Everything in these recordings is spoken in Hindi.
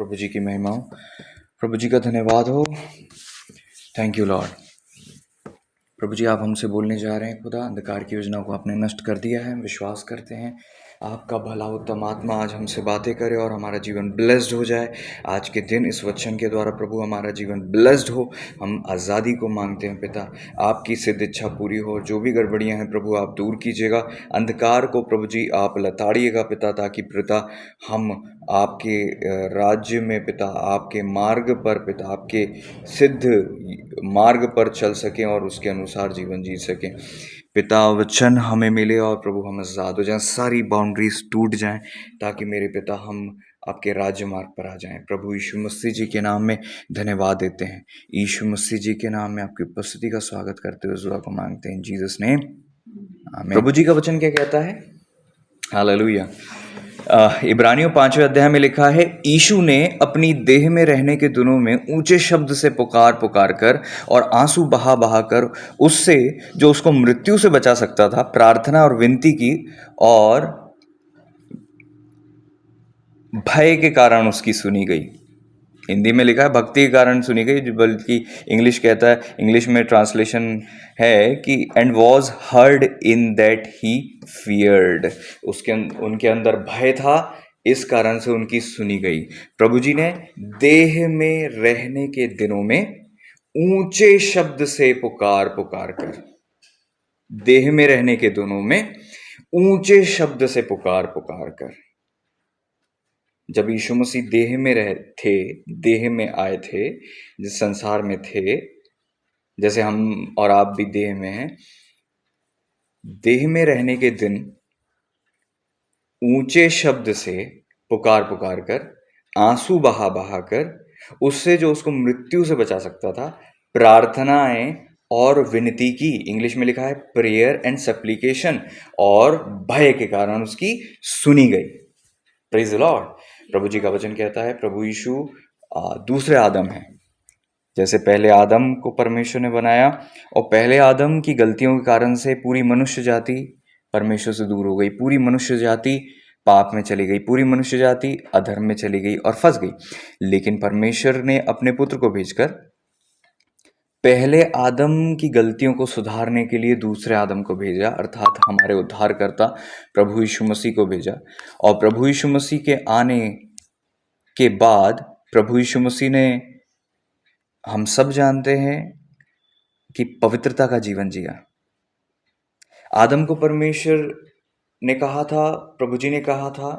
प्रभु जी की महिमा हो, प्रभु जी का धन्यवाद हो। Thank you Lord. प्रभु जी, आप हमसे बोलने जा रहे हैं। खुदा, अंधकार की योजना को आपने नष्ट कर दिया है। विश्वास करते हैं आपका भला उत्तम आत्मा आज हमसे बातें करे और हमारा जीवन ब्लेस्ड हो जाए। आज के दिन इस वचन के द्वारा प्रभु हमारा जीवन ब्लेस्ड हो। हम आज़ादी को मांगते हैं पिता, आपकी सिद्ध इच्छा पूरी हो। जो भी गड़बड़ियां हैं प्रभु आप दूर कीजिएगा, अंधकार को प्रभु जी आप लताड़िएगा पिता, ताकि पिता हम आपके राज्य में पिता, आपके मार्ग पर पिता, आपके सिद्ध मार्ग पर चल सकें और उसके अनुसार जीवन जी सकें पिता। वचन हमें मिले और प्रभु हम आज़ाद हो जाएं, सारी बाउंड्रीज टूट जाएं, ताकि मेरे पिता हम आपके राज्य मार्ग पर आ जाएं। प्रभु यीशु मसीह जी के नाम में धन्यवाद देते हैं। यीशु मसीह जी के नाम में आपकी उपस्थिति का स्वागत करते हुए दुआ को मांगते हैं, जीसस नेम, आमीन। प्रभु जी का वचन क्या कहता है? हालेलुया। इब्रानियों 5वें अध्याय में लिखा है, यीशु ने अपनी देह में रहने के दिनों में ऊंचे शब्द से पुकार पुकार कर और आंसू बहा बहा कर उससे जो उसको मृत्यु से बचा सकता था प्रार्थना और विनती की, और भय के कारण उसकी सुनी गई। हिंदी में लिखा है भक्ति के कारण सुनी गई, बल्कि इंग्लिश कहता है, इंग्लिश में ट्रांसलेशन है कि and was heard in that he feared. उनके अंदर भय था, इस कारण से उनकी सुनी गई। प्रभु जी ने देह में रहने के दिनों में ऊंचे शब्द से पुकार पुकार कर, देह में रहने के दिनों में ऊंचे शब्द से पुकार पुकार कर, जब यीशु मसीह देह में रहे थे, देह में आए थे, जिस संसार में थे, जैसे हम और आप भी देह में हैं, देह में रहने के दिन ऊंचे शब्द से पुकार पुकार कर, आंसू बहा बहा कर उससे जो उसको मृत्यु से बचा सकता था प्रार्थनाएं और विनती की। इंग्लिश में लिखा है प्रेयर एंड सप्लिकेशन, और भय के कारण उसकी सुनी गई। Praise the Lord. प्रभु जी का वचन कहता है प्रभु यीशु दूसरे आदम हैं। जैसे पहले आदम को परमेश्वर ने बनाया और पहले आदम की गलतियों के कारण से पूरी मनुष्य जाति परमेश्वर से दूर हो गई, पूरी मनुष्य जाति पाप में चली गई, पूरी मनुष्य जाति अधर्म में चली गई और फंस गई। लेकिन परमेश्वर ने अपने पुत्र को भेजकर पहले आदम की गलतियों को सुधारने के लिए दूसरे आदम को भेजा, अर्थात हमारे उद्धारकर्ता प्रभु यीशु मसीह को भेजा। और प्रभु यीशु मसीह के आने के बाद प्रभु यीशु मसीह ने, हम सब जानते हैं कि पवित्रता का जीवन जिया। आदम को परमेश्वर ने कहा था, प्रभु जी ने कहा था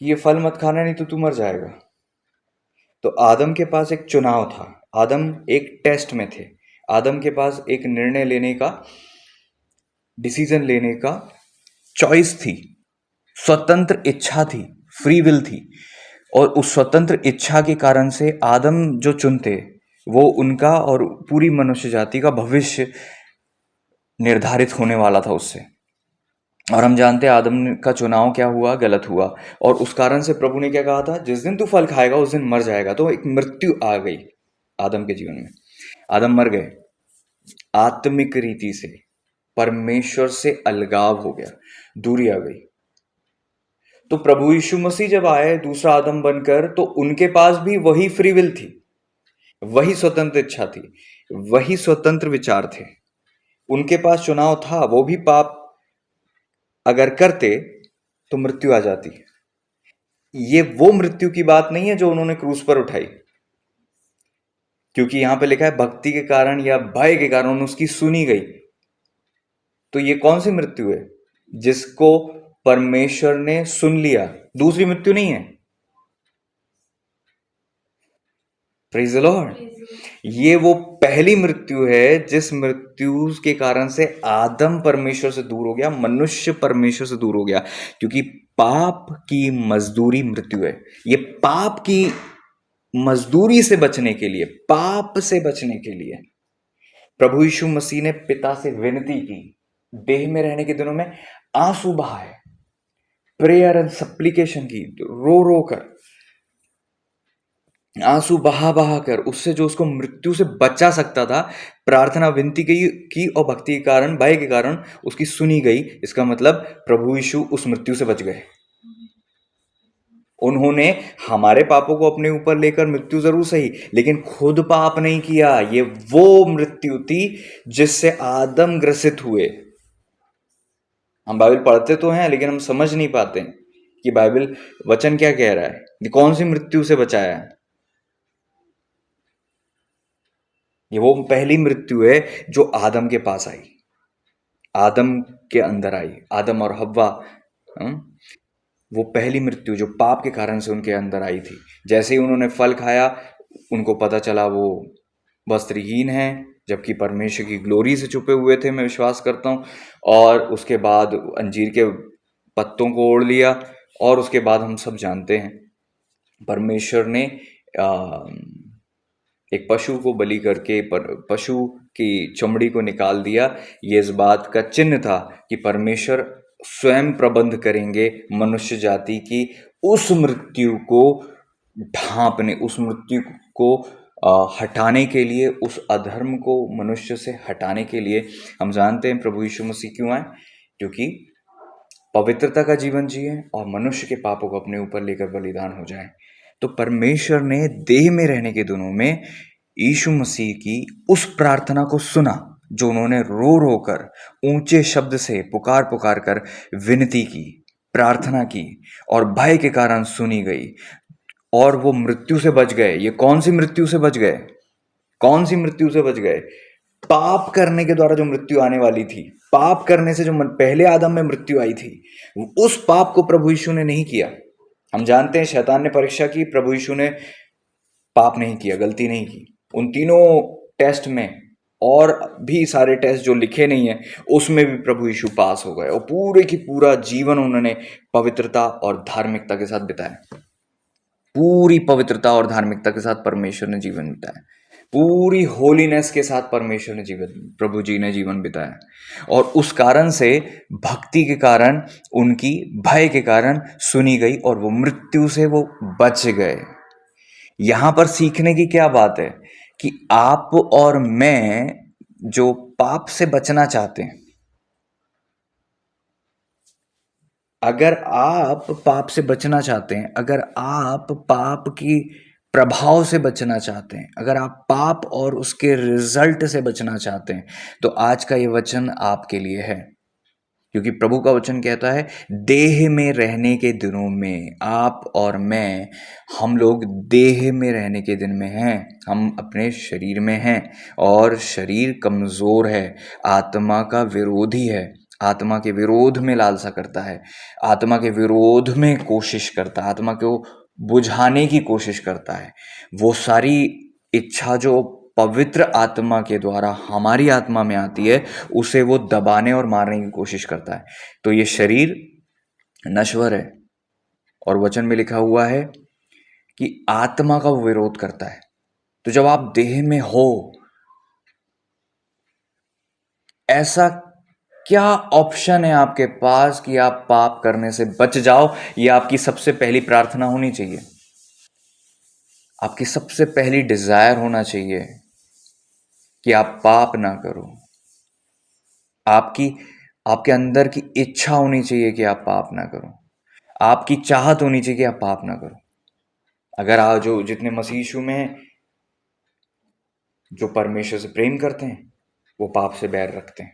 कि ये फल मत खाना नहीं तो तू मर जाएगा। तो आदम के पास एक चुनाव था, आदम एक टेस्ट में थे, आदम के पास एक निर्णय लेने का, डिसीजन लेने का चॉइस थी, स्वतंत्र इच्छा थी, फ्री विल थी। और उस स्वतंत्र इच्छा के कारण से आदम जो चुनते वो उनका और पूरी मनुष्य जाति का भविष्य निर्धारित होने वाला था उससे। और हम जानते हैं आदम का चुनाव क्या हुआ, गलत हुआ। और उस कारण से प्रभु ने क्या कहा था, जिस दिन तू फल खाएगा उस दिन मर जाएगा। तो एक मृत्यु आ गई आदम के जीवन में, आदम मर गए। आत्मिक रीति से परमेश्वर से अलगाव हो गया, दूरी आ गई। तो प्रभु यीशु मसीह जब आए दूसरा आदम बनकर, तो उनके पास भी वही फ्री विल थी, वही स्वतंत्र इच्छा थी, वही स्वतंत्र विचार थे। उनके पास चुनाव था, वो भी पाप अगर करते तो मृत्यु आ जाती। ये वो मृत्यु की बात नहीं है जो उन्होंने क्रूस पर उठाई, क्योंकि यहां पे लिखा है भक्ति के कारण या भय के कारण उसकी सुनी गई। तो ये कौन सी मृत्यु है? जिसको परमेश्वर ने सुन लिया, दूसरी मृत्यु नहीं है। Praise the Lord. ये वो पहली मृत्यु है जिस मृत्यु के कारण से आदम परमेश्वर से दूर हो गया, मनुष्य परमेश्वर से दूर हो गया, क्योंकि पाप की मजदूरी मृत्यु है। ये पाप की मजदूरी से बचने के लिए, पाप से बचने के लिए प्रभु यीशु मसीह ने पिता से विनती की, देह में रहने के दिनों में आंसू बहाए, प्रेयर एंड सप्लिकेशन की, रो रो कर, आंसू बहा बहा कर उससे जो उसको मृत्यु से बचा सकता था प्रार्थना विनती की और भक्ति के कारण, भय के कारण उसकी सुनी गई। इसका मतलब प्रभु यीशु उस मृत्यु से बच गए, उन्होंने हमारे पापों को अपने ऊपर लेकर मृत्यु जरूर सही, लेकिन खुद पाप नहीं किया। ये वो मृत्यु थी जिससे आदम ग्रसित हुए। हम बाइबल पढ़ते तो हैं, लेकिन हम समझ नहीं पाते कि बाइबल वचन क्या कह रहा है, कौन सी मृत्यु से बचाया है। ये वो पहली मृत्यु है जो आदम के पास आई, आदम के अंदर आई, आदम और हव्वा। हम्म, वो पहली मृत्यु जो पाप के कारण से उनके अंदर आई थी। जैसे ही उन्होंने फल खाया, उनको पता चला वो वस्त्रहीन है, जबकि परमेश्वर की ग्लोरी से छुपे हुए थे, मैं विश्वास करता हूँ। और उसके बाद अंजीर के पत्तों को ओढ़ लिया, और उसके बाद हम सब जानते हैं परमेश्वर ने एक पशु को बलि करके पशु की चमड़ी को निकाल दिया। ये इस बात का चिन्ह था कि परमेश्वर स्वयं प्रबंध करेंगे मनुष्य जाति की उस मृत्यु को ढांपने, उस मृत्यु को हटाने के लिए, उस अधर्म को मनुष्य से हटाने के लिए। हम जानते हैं प्रभु यीशु मसीह क्यों आए, क्योंकि पवित्रता का जीवन जिए और मनुष्य के पापों को अपने ऊपर लेकर बलिदान हो जाए। तो परमेश्वर ने देह में रहने के दिनों में यीशु मसीह की उस प्रार्थना को सुना, जो उन्होंने रो रो कर ऊंचे शब्द से पुकार पुकार कर विनती की, प्रार्थना की, और भय के कारण सुनी गई, और वो मृत्यु से बच गए। ये कौन सी मृत्यु से बच गए? कौन सी मृत्यु से बच गए? पाप करने के द्वारा जो मृत्यु आने वाली थी, पाप करने से जो पहले आदम में मृत्यु आई थी, उस पाप को प्रभु यीशु ने नहीं किया। हम जानते हैं शैतान ने परीक्षा की, प्रभु यीशु ने पाप नहीं किया, गलती नहीं की। उन तीनों टेस्ट में, और भी सारे टेस्ट जो लिखे नहीं है, उसमें भी प्रभु यीशु पास हो गए, और पूरे की पूरा जीवन उन्होंने पवित्रता और धार्मिकता के साथ बिताया। पूरी पवित्रता और धार्मिकता के साथ परमेश्वर ने जीवन बिताया, पूरी होलीनेस के साथ परमेश्वर ने जीवन, प्रभु जी ने जीवन बिताया। और उस कारण से, भक्ति के कारण, उनकी भय के कारण सुनी गई, और वो मृत्यु से वो बच गए। यहां पर सीखने की क्या बात है कि आप और मैं जो पाप से बचना चाहते हैं, अगर आप पाप से बचना चाहते हैं, अगर आप पाप की प्रभाव से बचना चाहते हैं, अगर आप पाप और उसके रिजल्ट से बचना चाहते हैं, तो आज का ये वचन आपके लिए है। क्योंकि प्रभु का वचन कहता है, देह में रहने के दिनों में आप और मैं, हम लोग देह में रहने के दिन में हैं, हम अपने शरीर में हैं, और शरीर कमजोर है, आत्मा का विरोधी है, आत्मा के विरोध में लालसा करता है, आत्मा के विरोध में कोशिश करता है, आत्मा को बुझाने की कोशिश करता है। वो सारी इच्छा जो पवित्र आत्मा के द्वारा हमारी आत्मा में आती है, उसे वो दबाने और मारने की कोशिश करता है। तो ये शरीर नश्वर है, और वचन में लिखा हुआ है कि आत्मा का वो विरोध करता है। तो जब आप देह में हो, ऐसा क्या ऑप्शन है आपके पास कि आप पाप करने से बच जाओ? ये आपकी सबसे पहली प्रार्थना होनी चाहिए, आपकी सबसे पहली डिजायर होना चाहिए कि आप पाप ना करो। आपकी आपके अंदर की इच्छा होनी चाहिए कि आप पाप ना करो, आपकी चाहत होनी चाहिए कि आप पाप ना करो। अगर आप जो जितने मसीह यीशु में हैं, जो परमेश्वर से प्रेम करते हैं, वो पाप से बैर रखते हैं।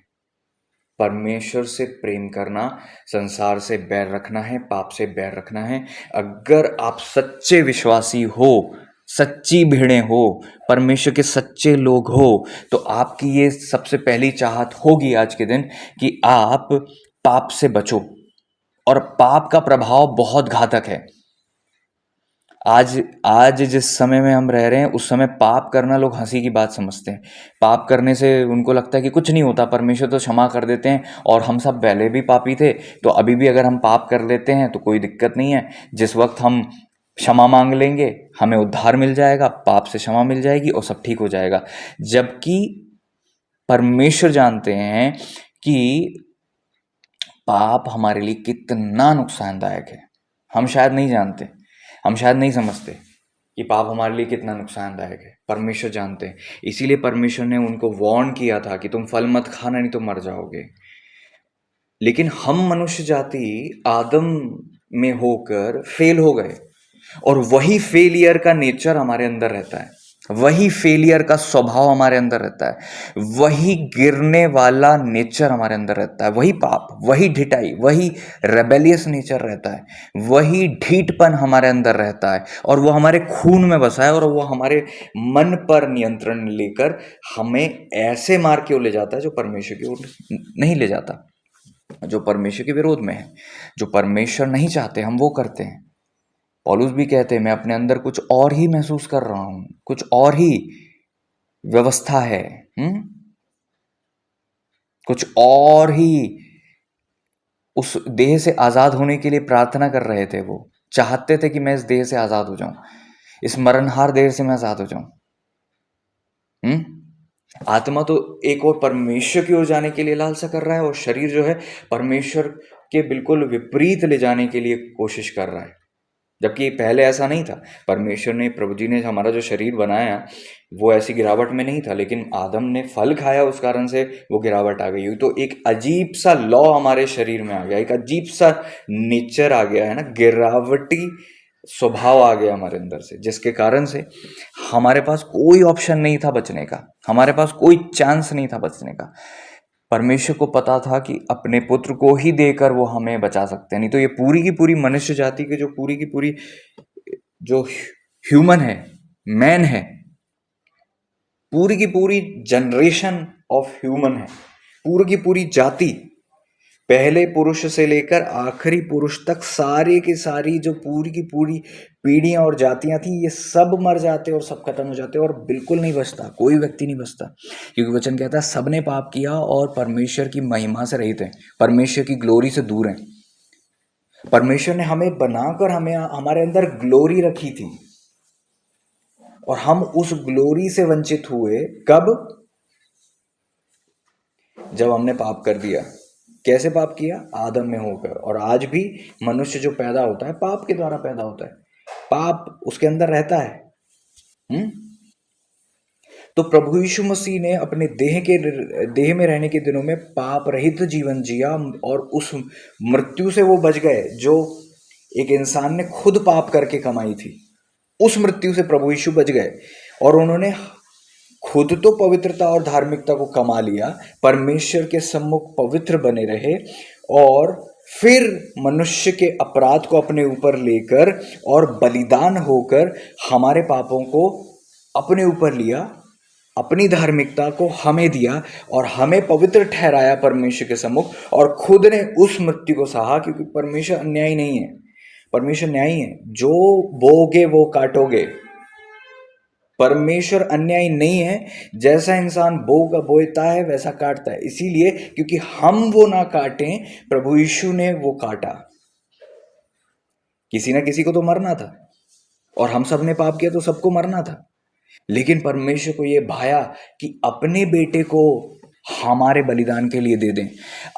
परमेश्वर से प्रेम करना संसार से बैर रखना है, पाप से बैर रखना है। अगर आप सच्चे विश्वासी हो, सच्ची भीड़ें हो, परमेश्वर के सच्चे लोग हो, तो आपकी ये सबसे पहली चाहत होगी आज के दिन कि आप पाप से बचो। और पाप का प्रभाव बहुत घातक है। आज आज जिस समय में हम रह रहे हैं, उस समय पाप करना लोग हंसी की बात समझते हैं। पाप करने से उनको लगता है कि कुछ नहीं होता, परमेश्वर तो क्षमा कर देते हैं, और हम सब पहले भी पापी थे, तो अभी भी अगर हम पाप कर लेते हैं तो कोई दिक्कत नहीं है। जिस वक्त हम क्षमा मांग लेंगे, हमें उद्धार मिल जाएगा, पाप से क्षमा मिल जाएगी और सब ठीक हो जाएगा। जबकि परमेश्वर जानते हैं कि पाप हमारे लिए कितना नुकसानदायक है। हम शायद नहीं जानते, हम शायद नहीं समझते कि पाप हमारे लिए कितना नुकसानदायक है। परमेश्वर जानते हैं, इसीलिए परमेश्वर ने उनको वार्न किया था कि तुम फल मत खाना, नहीं तो मर जाओगे। लेकिन हम मनुष्य जाति आदम में होकर फेल हो गए। और वही फेलियर का नेचर हमारे अंदर रहता है, वही फेलियर का स्वभाव हमारे अंदर रहता है, वही गिरने वाला नेचर हमारे अंदर रहता है, वही पाप, वही ढिठाई, वही रेबेलियस नेचर रहता है, वही ढीठपन हमारे अंदर रहता है, और वो हमारे खून में बसा है, और वो हमारे मन पर नियंत्रण लेकर हमें ऐसे मार के ले जाता है जो परमेश्वर की ओर नहीं ले जाता, जो परमेश्वर के विरोध में है, जो परमेश्वर नहीं चाहते हम वो करते हैं। पौलुस भी कहते हैं मैं अपने अंदर कुछ और ही महसूस कर रहा हूं, कुछ और ही व्यवस्था है, कुछ और ही। उस देह से आजाद होने के लिए प्रार्थना कर रहे थे, वो चाहते थे कि मैं इस देह से आजाद हो जाऊं, इस मरणहार देह से मैं आजाद हो जाऊं। आत्मा तो एक और परमेश्वर की ओर जाने के लिए लालसा कर रहा है, और शरीर जो है परमेश्वर के बिल्कुल विपरीत ले जाने के लिए कोशिश कर रहा है, जबकि पहले ऐसा नहीं था। परमेश्वर ने, प्रभु जी ने हमारा जो शरीर बनाया वो ऐसी गिरावट में नहीं था, लेकिन आदम ने फल खाया, उस कारण से वो गिरावट आ गई। तो एक अजीब सा लॉ हमारे शरीर में आ गया, एक अजीब सा नेचर आ गया है ना, गिरावटी स्वभाव आ गया हमारे अंदर से, जिसके कारण से हमारे पास कोई ऑप्शन नहीं था बचने का, हमारे पास कोई चांस नहीं था बचने का। परमेश्वर को पता था कि अपने पुत्र को ही देकर वो हमें बचा सकते हैं, नहीं तो ये पूरी की पूरी मनुष्य जाति के जो पूरी की पूरी जो ह्यूमन है, मैन है, पूरी की पूरी जनरेशन ऑफ ह्यूमन है, पूरी की पूरी जाति, पहले पुरुष से लेकर आखिरी पुरुष तक सारे की सारी जो पूरी की पूरी पीढ़ियां और जातियां थी, ये सब मर जाते और सब खत्म हो जाते, और बिल्कुल नहीं बचता, कोई व्यक्ति नहीं बचता, क्योंकि वचन कहता है सबने पाप किया और परमेश्वर की महिमा से रहित हैं, परमेश्वर की ग्लोरी से दूर हैं। परमेश्वर ने हमें बनाकर हमें हमारे अंदर ग्लोरी रखी थी, और हम उस ग्लोरी से वंचित हुए कब? जब हमने पाप कर दिया। कैसे पाप किया? आदम में होकर। और आज भी मनुष्य जो पैदा होता है पाप के द्वारा पैदा होता है, पाप उसके अंदर रहता है। तो प्रभु यीशु मसीह ने अपने देह में रहने के दिनों में पाप रहित जीवन जिया, और उस मृत्यु से वो बच गए जो एक इंसान ने खुद पाप करके कमाई थी। उस मृत्यु से प्रभु यीशु बच गए, और उन्होंने खुद तो पवित्रता और धार्मिकता को कमा लिया, परमेश्वर के सम्मुख पवित्र बने रहे, और फिर मनुष्य के अपराध को अपने ऊपर लेकर और बलिदान होकर हमारे पापों को अपने ऊपर लिया, अपनी धार्मिकता को हमें दिया, और हमें पवित्र ठहराया परमेश्वर के सम्मुख, और खुद ने उस मृत्यु को सहा, क्योंकि परमेश्वर अन्यायी नहीं है, परमेश्वर न्यायी है। जो बोगे वो काटोगे। परमेश्वर अन्यायी नहीं है, जैसा इंसान बोता है वैसा काटता है। इसीलिए क्योंकि हम वो ना काटें, प्रभु यीशु ने वो काटा। किसी ना किसी को तो मरना था, और हम सब ने पाप किया तो सबको मरना था, लेकिन परमेश्वर को ये भाया कि अपने बेटे को हमारे बलिदान के लिए दे दें,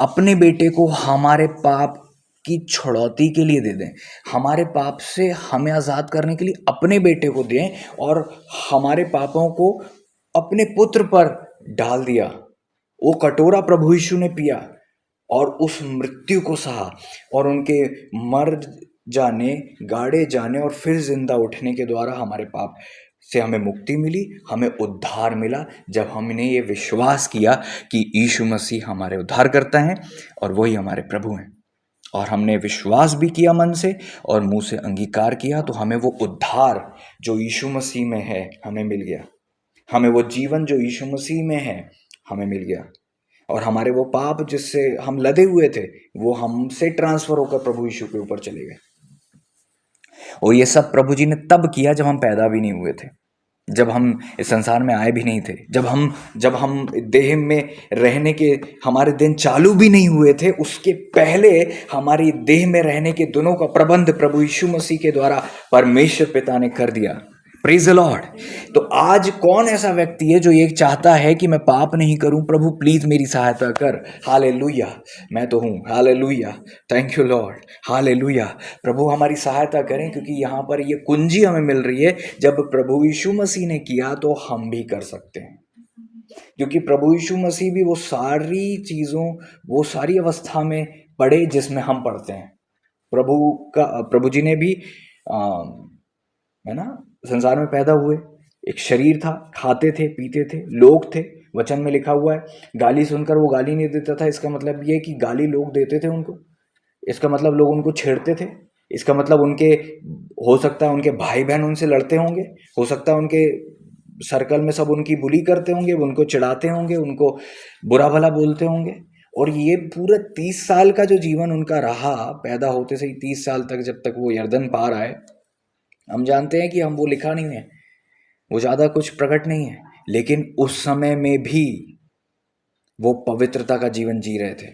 अपने बेटे को हमारे पाप की छुड़ौती के लिए दे दें, हमारे पाप से हमें आज़ाद करने के लिए अपने बेटे को दें, और हमारे पापों को अपने पुत्र पर डाल दिया। वो कटोरा प्रभु यीशु ने पिया, और उस मृत्यु को सहा, और उनके मर जाने, गाड़े जाने और फिर जिंदा उठने के द्वारा हमारे पाप से हमें मुक्ति मिली, हमें उद्धार मिला, जब हमने ये विश्वास किया कि यीशु मसीह हमारे उद्धार करता है और वही हमारे प्रभु हैं। और हमने विश्वास भी किया मन से और मुंह से अंगीकार किया, तो हमें वो उद्धार जो यीशु मसीह में है हमें मिल गया, हमें वो जीवन जो यीशु मसीह में है हमें मिल गया, और हमारे वो पाप जिससे हम लदे हुए थे वो हमसे ट्रांसफर होकर प्रभु यीशु के ऊपर चले गए। और ये सब प्रभु जी ने तब किया जब हम पैदा भी नहीं हुए थे, जब हम इस संसार में आए भी नहीं थे, जब हम देह में रहने के हमारे दिन चालू भी नहीं हुए थे, उसके पहले हमारी देह में रहने के दिनों का प्रबंध प्रभु यीशु मसीह के द्वारा परमेश्वर पिता ने कर दिया। Praise the Lord. तो आज कौन ऐसा व्यक्ति है जो ये चाहता है कि मैं पाप नहीं करूं, प्रभु प्लीज मेरी सहायता कर। हालेलुया, मैं तो हूं। Hallelujah, thank you Lord. Hallelujah, प्रभु हमारी सहायता करें, क्योंकि यहाँ पर ये कुंजी हमें मिल रही है, जब प्रभु यीशु मसीह ने किया तो हम भी कर सकते हैं, क्योंकि प्रभु यीशु मसीह भी वो सारी चीज़ों, वो सारी अवस्था में पड़े जिसमें हम पढ़ते हैं। प्रभु जी ने भी है ना, संसार में पैदा हुए, एक शरीर था, खाते थे पीते थे, लोग थे, वचन में लिखा हुआ है। गाली सुनकर वो गाली नहीं देता था, इसका मतलब ये कि गाली लोग देते थे उनको, इसका मतलब लोग उनको छेड़ते थे, इसका मतलब उनके, हो सकता है उनके भाई बहन उनसे लड़ते होंगे, हो सकता है उनके सर्कल में सब उनकी बुली करते होंगे, उनको चिढ़ाते होंगे, उनको बुरा भला बोलते होंगे। और ये पूरा 30 साल का जो जीवन उनका रहा, पैदा होते से ही 30 साल तक, जब तक वो यर्दन पार आए, हम जानते हैं कि हम वो लिखा नहीं है, वो ज़्यादा कुछ प्रकट नहीं है, लेकिन उस समय में भी वो पवित्रता का जीवन जी रहे थे।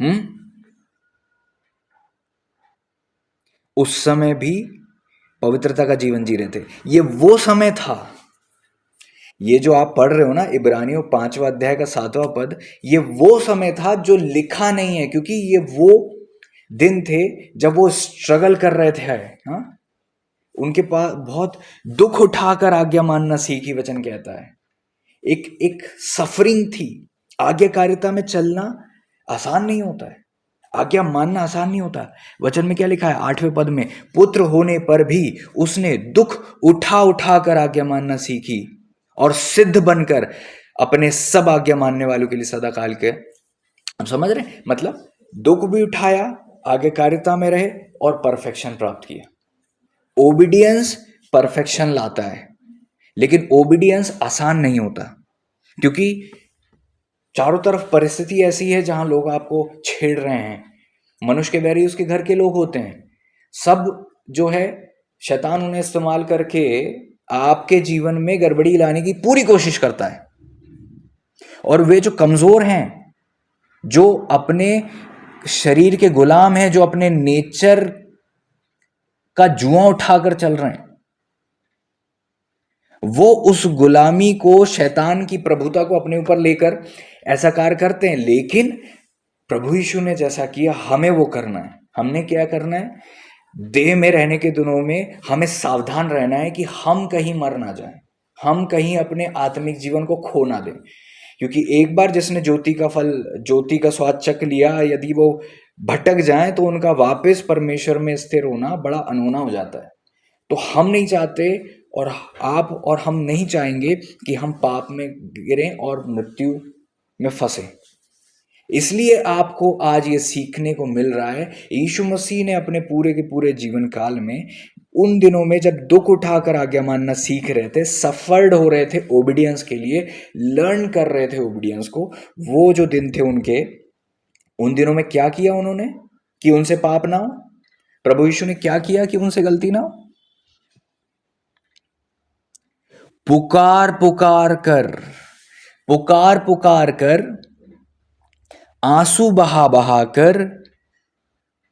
हम्म, उस समय भी पवित्रता का जीवन जी रहे थे। ये वो समय था, ये जो आप पढ़ रहे हो ना, इब्रानियों 5वां अध्याय का 7वां पद, ये वो समय था जो लिखा नहीं है, क्योंकि ये वो दिन थे जब वो स्ट्रगल कर रहे थे। हाँ, उनके पास बहुत दुख उठाकर आज्ञा मानना सीखी, वचन कहता है। एक एक सफरिंग थी। आज्ञाकारिता में चलना आसान नहीं होता है, आज्ञा मानना आसान नहीं होता। वचन में क्या लिखा है 8वें पद में, पुत्र होने पर भी उसने दुख उठा उठा कर आज्ञा मानना सीखी और सिद्ध बनकर अपने सब आज्ञा मानने वालों के लिए सदा काल के। अब समझ रहे, मतलब दुख भी उठाया, आज्ञाकारिता में रहे और परफेक्शन प्राप्त किया। ओबीडियंस परफेक्शन लाता है, लेकिन ओबीडियंस आसान नहीं होता, क्योंकि चारों तरफ परिस्थिति ऐसी है जहां लोग आपको छेड़ रहे हैं। मनुष्य के बैरी उसके घर के लोग होते हैं, सब जो है शैतान उन्हें इस्तेमाल करके आपके जीवन में गड़बड़ी लाने की पूरी कोशिश करता है। और वे जो कमजोर हैं, जो अपने शरीर के गुलाम हैं, जो अपने नेचर का जुआ उठाकर चल रहे हैं, वो उस गुलामी को, शैतान की प्रभुता को अपने ऊपर लेकर ऐसा कार्य करते हैं। लेकिन प्रभु यीशु ने जैसा किया, हमें वो करना है। हमने क्या करना है, देह में रहने के दिनों में हमें सावधान रहना है कि हम कहीं मर ना जाएं, हम कहीं अपने आत्मिक जीवन को खो ना दें। क्योंकि एक बार जिसने ज्योति का फल, ज्योति का स्वाद चख लिया, यदि वो भटक जाए तो उनका वापस परमेश्वर में स्थिर होना बड़ा अनहोना हो जाता है। तो हम नहीं चाहते, और आप और हम नहीं चाहेंगे कि हम पाप में गिरें और मृत्यु में फंसे। इसलिए आपको आज ये सीखने को मिल रहा है, यीशु मसीह ने अपने पूरे के पूरे जीवन काल में, उन दिनों में जब दुख उठाकर आज्ञा मानना सीख रहे थे, सफर्ड हो रहे थे ओबीडियंस के लिए, लर्न कर रहे थे ओबीडियंस को, वो जो दिन थे उनके, उन दिनों में क्या किया उन्होंने कि उनसे पाप ना हो? प्रभु यीशु ने क्या किया कि उनसे गलती ना हो? पुकार पुकार कर, पुकार पुकार कर, आंसू बहा बहा कर,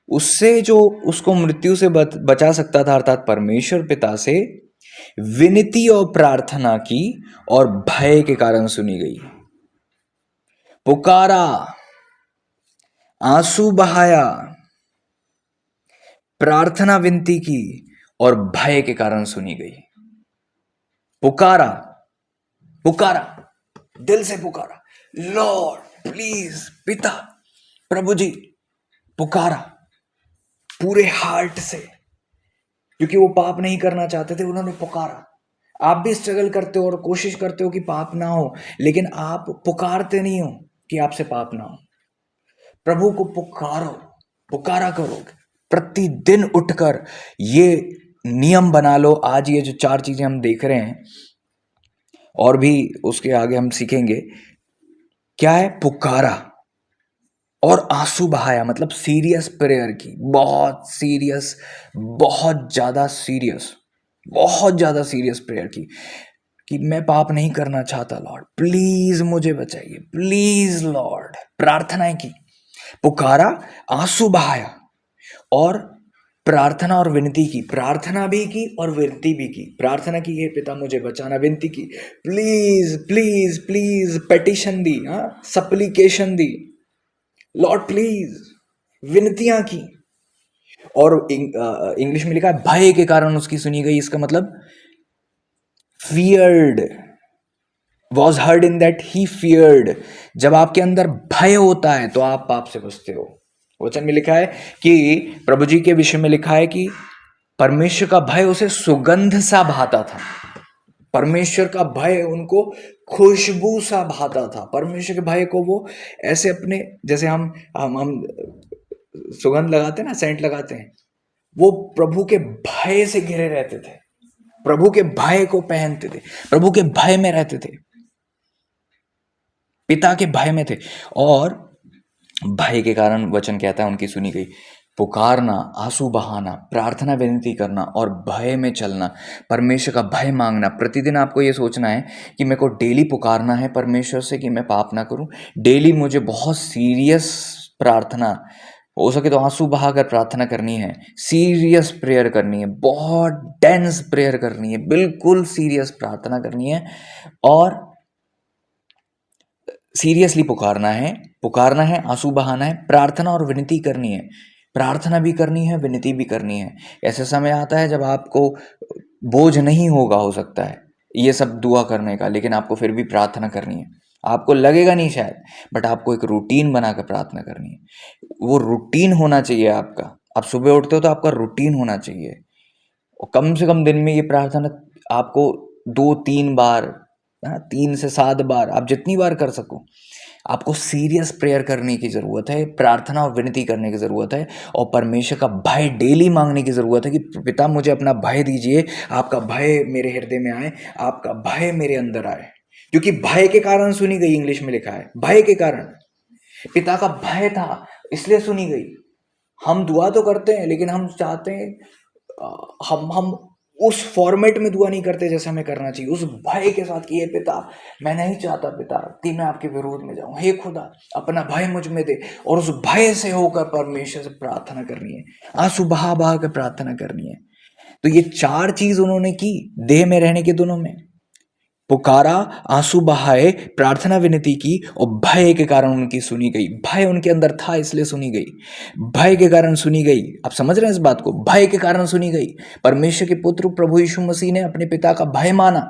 उससे जो उसको मृत्यु से बचा सकता था, अर्थात परमेश्वर पिता से, विनती और प्रार्थना की और भय के कारण सुनी गई। पुकारा, आंसू बहाया, प्रार्थना विनती की और भय के कारण सुनी गई। पुकारा, पुकारा, दिल से पुकारा, लॉर्ड प्लीज, पिता, प्रभु जी, पुकारा पूरे हार्ट से, क्योंकि वो पाप नहीं करना चाहते थे, उन्होंने पुकारा। आप भी स्ट्रगल करते हो और कोशिश करते हो कि पाप ना हो, लेकिन आप पुकारते नहीं हो कि आपसे पाप ना हो। प्रभु को पुकारो, पुकारा करो प्रतिदिन उठकर। ये नियम बना लो। आज ये जो 4 चीजें हम देख रहे हैं, और भी उसके आगे हम सीखेंगे, क्या है? पुकारा और आंसू बहाया, मतलब सीरियस प्रेयर की, बहुत सीरियस, बहुत ज्यादा सीरियस, बहुत ज्यादा सीरियस प्रेयर की, कि मैं पाप नहीं करना चाहता लॉर्ड, प्लीज मुझे बचाइए, प्लीज लॉर्ड। प्रार्थनाएं की, पुकारा, आंसू बहाया और प्रार्थना और विनती की। प्रार्थना भी की और विनती भी की। प्रार्थना की, हे पिता मुझे बचाना। विनती की, प्लीज प्लीज प्लीज, पेटिशन दी, सप्लीकेशन दी, लॉर्ड प्लीज, विनतियां की। और इंग्लिश में लिखा है भय के कारण उसकी सुनी गई। इसका मतलब feared, was heard in that he feared. जब आपके अंदर भय होता है तो आप पाप से बचते हो। वचन में लिखा है कि प्रभु जी के विषय में लिखा है कि परमेश्वर का भय उसे सुगंध सा भाता था। परमेश्वर का भय उनको खुशबू सा भाता था। परमेश्वर के भय को वो ऐसे अपने, जैसे हम सुगंध लगाते हैं ना, सेंट लगाते हैं, वो प्रभु के भय से घिरे रहते थे, प्रभु के भय को पहनते थे, प्रभु के भय में रहते थे, पिता के भय में थे। और भय के कारण वचन कहता है उनकी सुनी गई। पुकारना, आंसू बहाना, प्रार्थना विनती करना और भय में चलना, परमेश्वर का भय मांगना। प्रतिदिन आपको ये सोचना है कि मेरे को डेली पुकारना है परमेश्वर से कि मैं पाप ना करूं। डेली मुझे बहुत सीरियस प्रार्थना, हो सके तो आंसू बहाकर प्रार्थना करनी है, सीरियस प्रेयर करनी है, बहुत डेंस प्रेयर करनी है, बिल्कुल सीरियस प्रार्थना करनी है और सीरियसली पुकारना है, आंसू बहाना है, प्रार्थना और विनती करनी है। प्रार्थना भी करनी है, विनती भी करनी है। ऐसा समय आता है जब आपको बोझ नहीं होगा, हो सकता है ये सब दुआ करने का, लेकिन आपको फिर भी प्रार्थना करनी है। आपको लगेगा नहीं शायद, बट आपको एक रूटीन बनाकर प्रार्थना करनी है। वो रूटीन होना चाहिए आपका। आप सुबह उठते हो तो आपका रूटीन होना चाहिए, और कम से कम दिन में ये प्रार्थना आपको 2-3 बार, 3 से 7 बार, आप जितनी बार कर सको, आपको सीरियस प्रेयर करने की ज़रूरत है, प्रार्थना और विनती करने की ज़रूरत है, और परमेश्वर का भय डेली मांगने की ज़रूरत है कि पिता मुझे अपना भय दीजिए, आपका भय मेरे हृदय में आए, आपका भय मेरे अंदर आए। क्योंकि भय के कारण सुनी गई, इंग्लिश में लिखा है, भय के कारण। पिता का भय था इसलिए सुनी गई। हम दुआ तो करते हैं, लेकिन हम चाहते हैं, हम उस फॉर्मेट में दुआ नहीं करते जैसे हमें करना चाहिए, उस भय के साथ कि ये पिता, मैं नहीं चाहता पिता कि मैं आपके विरोध में जाऊं, हे खुदा अपना भय मुझ में दे। और उस भय से होकर परमेश्वर से प्रार्थना करनी है, आंसू बहा बहा कर प्रार्थना करनी है। तो ये 4 चीज उन्होंने की देह में रहने के दोनों में। पुकारा, आंसू बहाए, प्रार्थना विनती की, और भय के कारण उनकी सुनी गई। भय उनके अंदर था इसलिए सुनी गई, भय के कारण सुनी गई। आप समझ रहे हैं इस बात को? भय के कारण सुनी गई। परमेश्वर के पुत्र प्रभु यीशु मसीह ने अपने पिता का भय माना।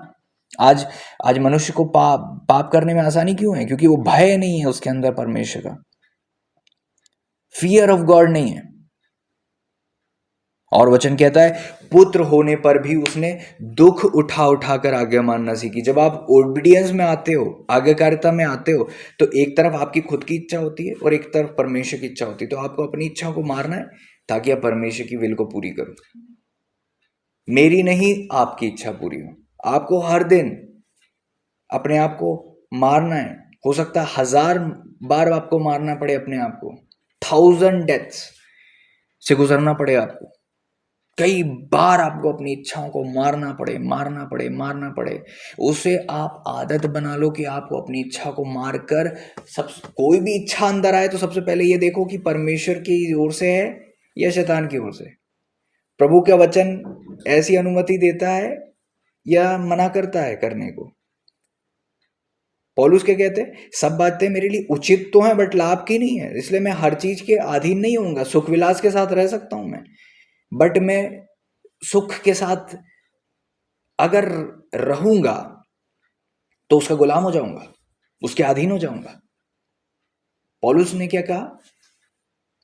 आज मनुष्य को पाप करने में आसानी क्यों है? क्योंकि वो भय नहीं है उसके अंदर, परमेश्वर का फियर ऑफ गॉड नहीं है। और वचन कहता है पुत्र होने पर भी उसने दुख उठा उठा कर आज्ञा मानना सीखी। जब आप ओबीडियंस में आते हो, आज्ञाकारिता में आते हो, तो एक तरफ आपकी खुद की इच्छा होती है और एक तरफ परमेश्वर की इच्छा होती है। तो आपको अपनी इच्छा को मारना है ताकि आप परमेश्वर की विल को पूरी करो। मेरी नहीं, आपकी इच्छा पूरी हो। आपको हर दिन अपने आप को मारना है। हो सकता है 1000 बार आपको मारना पड़े अपने आप को, 1000 डेथ्स से गुजरना पड़े आपको। कई बार आपको अपनी इच्छाओं को मारना पड़े। उसे आप आदत बना लो कि आपको अपनी इच्छा को मारकर, कोई भी इच्छा अंदर आए तो सबसे पहले ये देखो कि परमेश्वर की ओर से है या शैतान की ओर से। प्रभु का वचन ऐसी अनुमति देता है या मना करता है करने को। पौलुस क्या कहते हैं? सब बातें मेरे लिए उचित तो हैं बट लाभ की नहीं है, इसलिए मैं हर चीज के अधीन नहीं होऊंगा। सुख विलास के साथ रह सकता हूं मैं, बट मैं सुख के साथ अगर रहूंगा तो उसका गुलाम हो जाऊंगा, उसके अधीन हो जाऊंगा। पौलुस ने क्या कहा?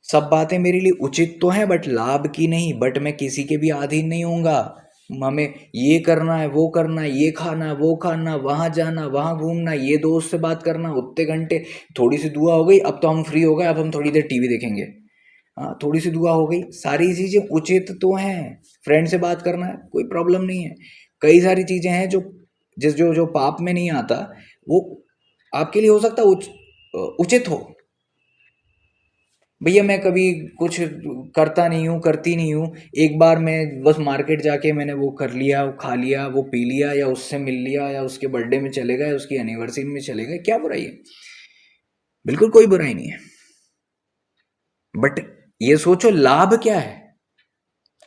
सब बातें मेरे लिए उचित तो हैं बट लाभ की नहीं, बट मैं किसी के भी अधीन नहीं होऊंगा। हमें ये करना है, वो करना है, ये खाना है, वो खाना, वहां जाना, वहां घूमना, ये दोस्त से बात करना, उतने घंटे, थोड़ी सी दुआ हो गई, अब तो हम फ्री हो गए, अब हम थोड़ी देर टीवी देखेंगे। हाँ, थोड़ी सी दुआ हो गई, सारी चीजें उचित तो हैं। फ्रेंड से बात करना है, कोई प्रॉब्लम नहीं है। कई सारी चीजें हैं जो पाप में नहीं आता, वो आपके लिए हो सकता है उचित हो। भैया मैं कभी कुछ करता नहीं हूँ, करती नहीं हूँ, एक बार मैं बस मार्केट जाके मैंने वो कर लिया, वो खा लिया, वो पी लिया, या उससे मिल लिया, या उसके बर्थडे में चले गए, उसकी एनिवर्सरी में चले गए, क्या बुराई है? बिल्कुल कोई बुराई नहीं है। बट ये सोचो लाभ क्या है?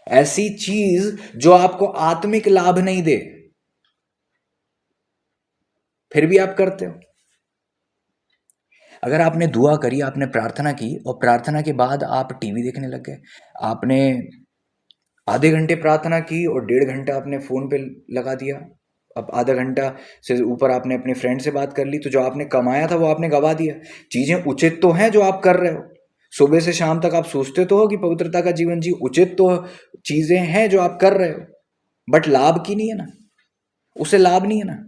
ऐसी चीज जो आपको आत्मिक लाभ नहीं दे, फिर भी आप करते हो। अगर आपने दुआ करी, आपने प्रार्थना की, और प्रार्थना के बाद आप टीवी देखने लग गए, आपने आधे घंटे प्रार्थना की और 1.5 घंटा आपने फोन पे लगा दिया, अब आधा घंटा से ऊपर आपने अपने फ्रेंड से बात कर ली, तो जो आपने कमाया था वो आपने गवा दिया। चीजें उचित तो हैं जो आप कर रहे हो, सुबह से शाम तक आप सोचते तो हो कि पवित्रता का जीवन जी, उचित तो चीजें हैं जो आप कर रहे हो, बट लाभ की नहीं है ना, उससे लाभ नहीं है ना।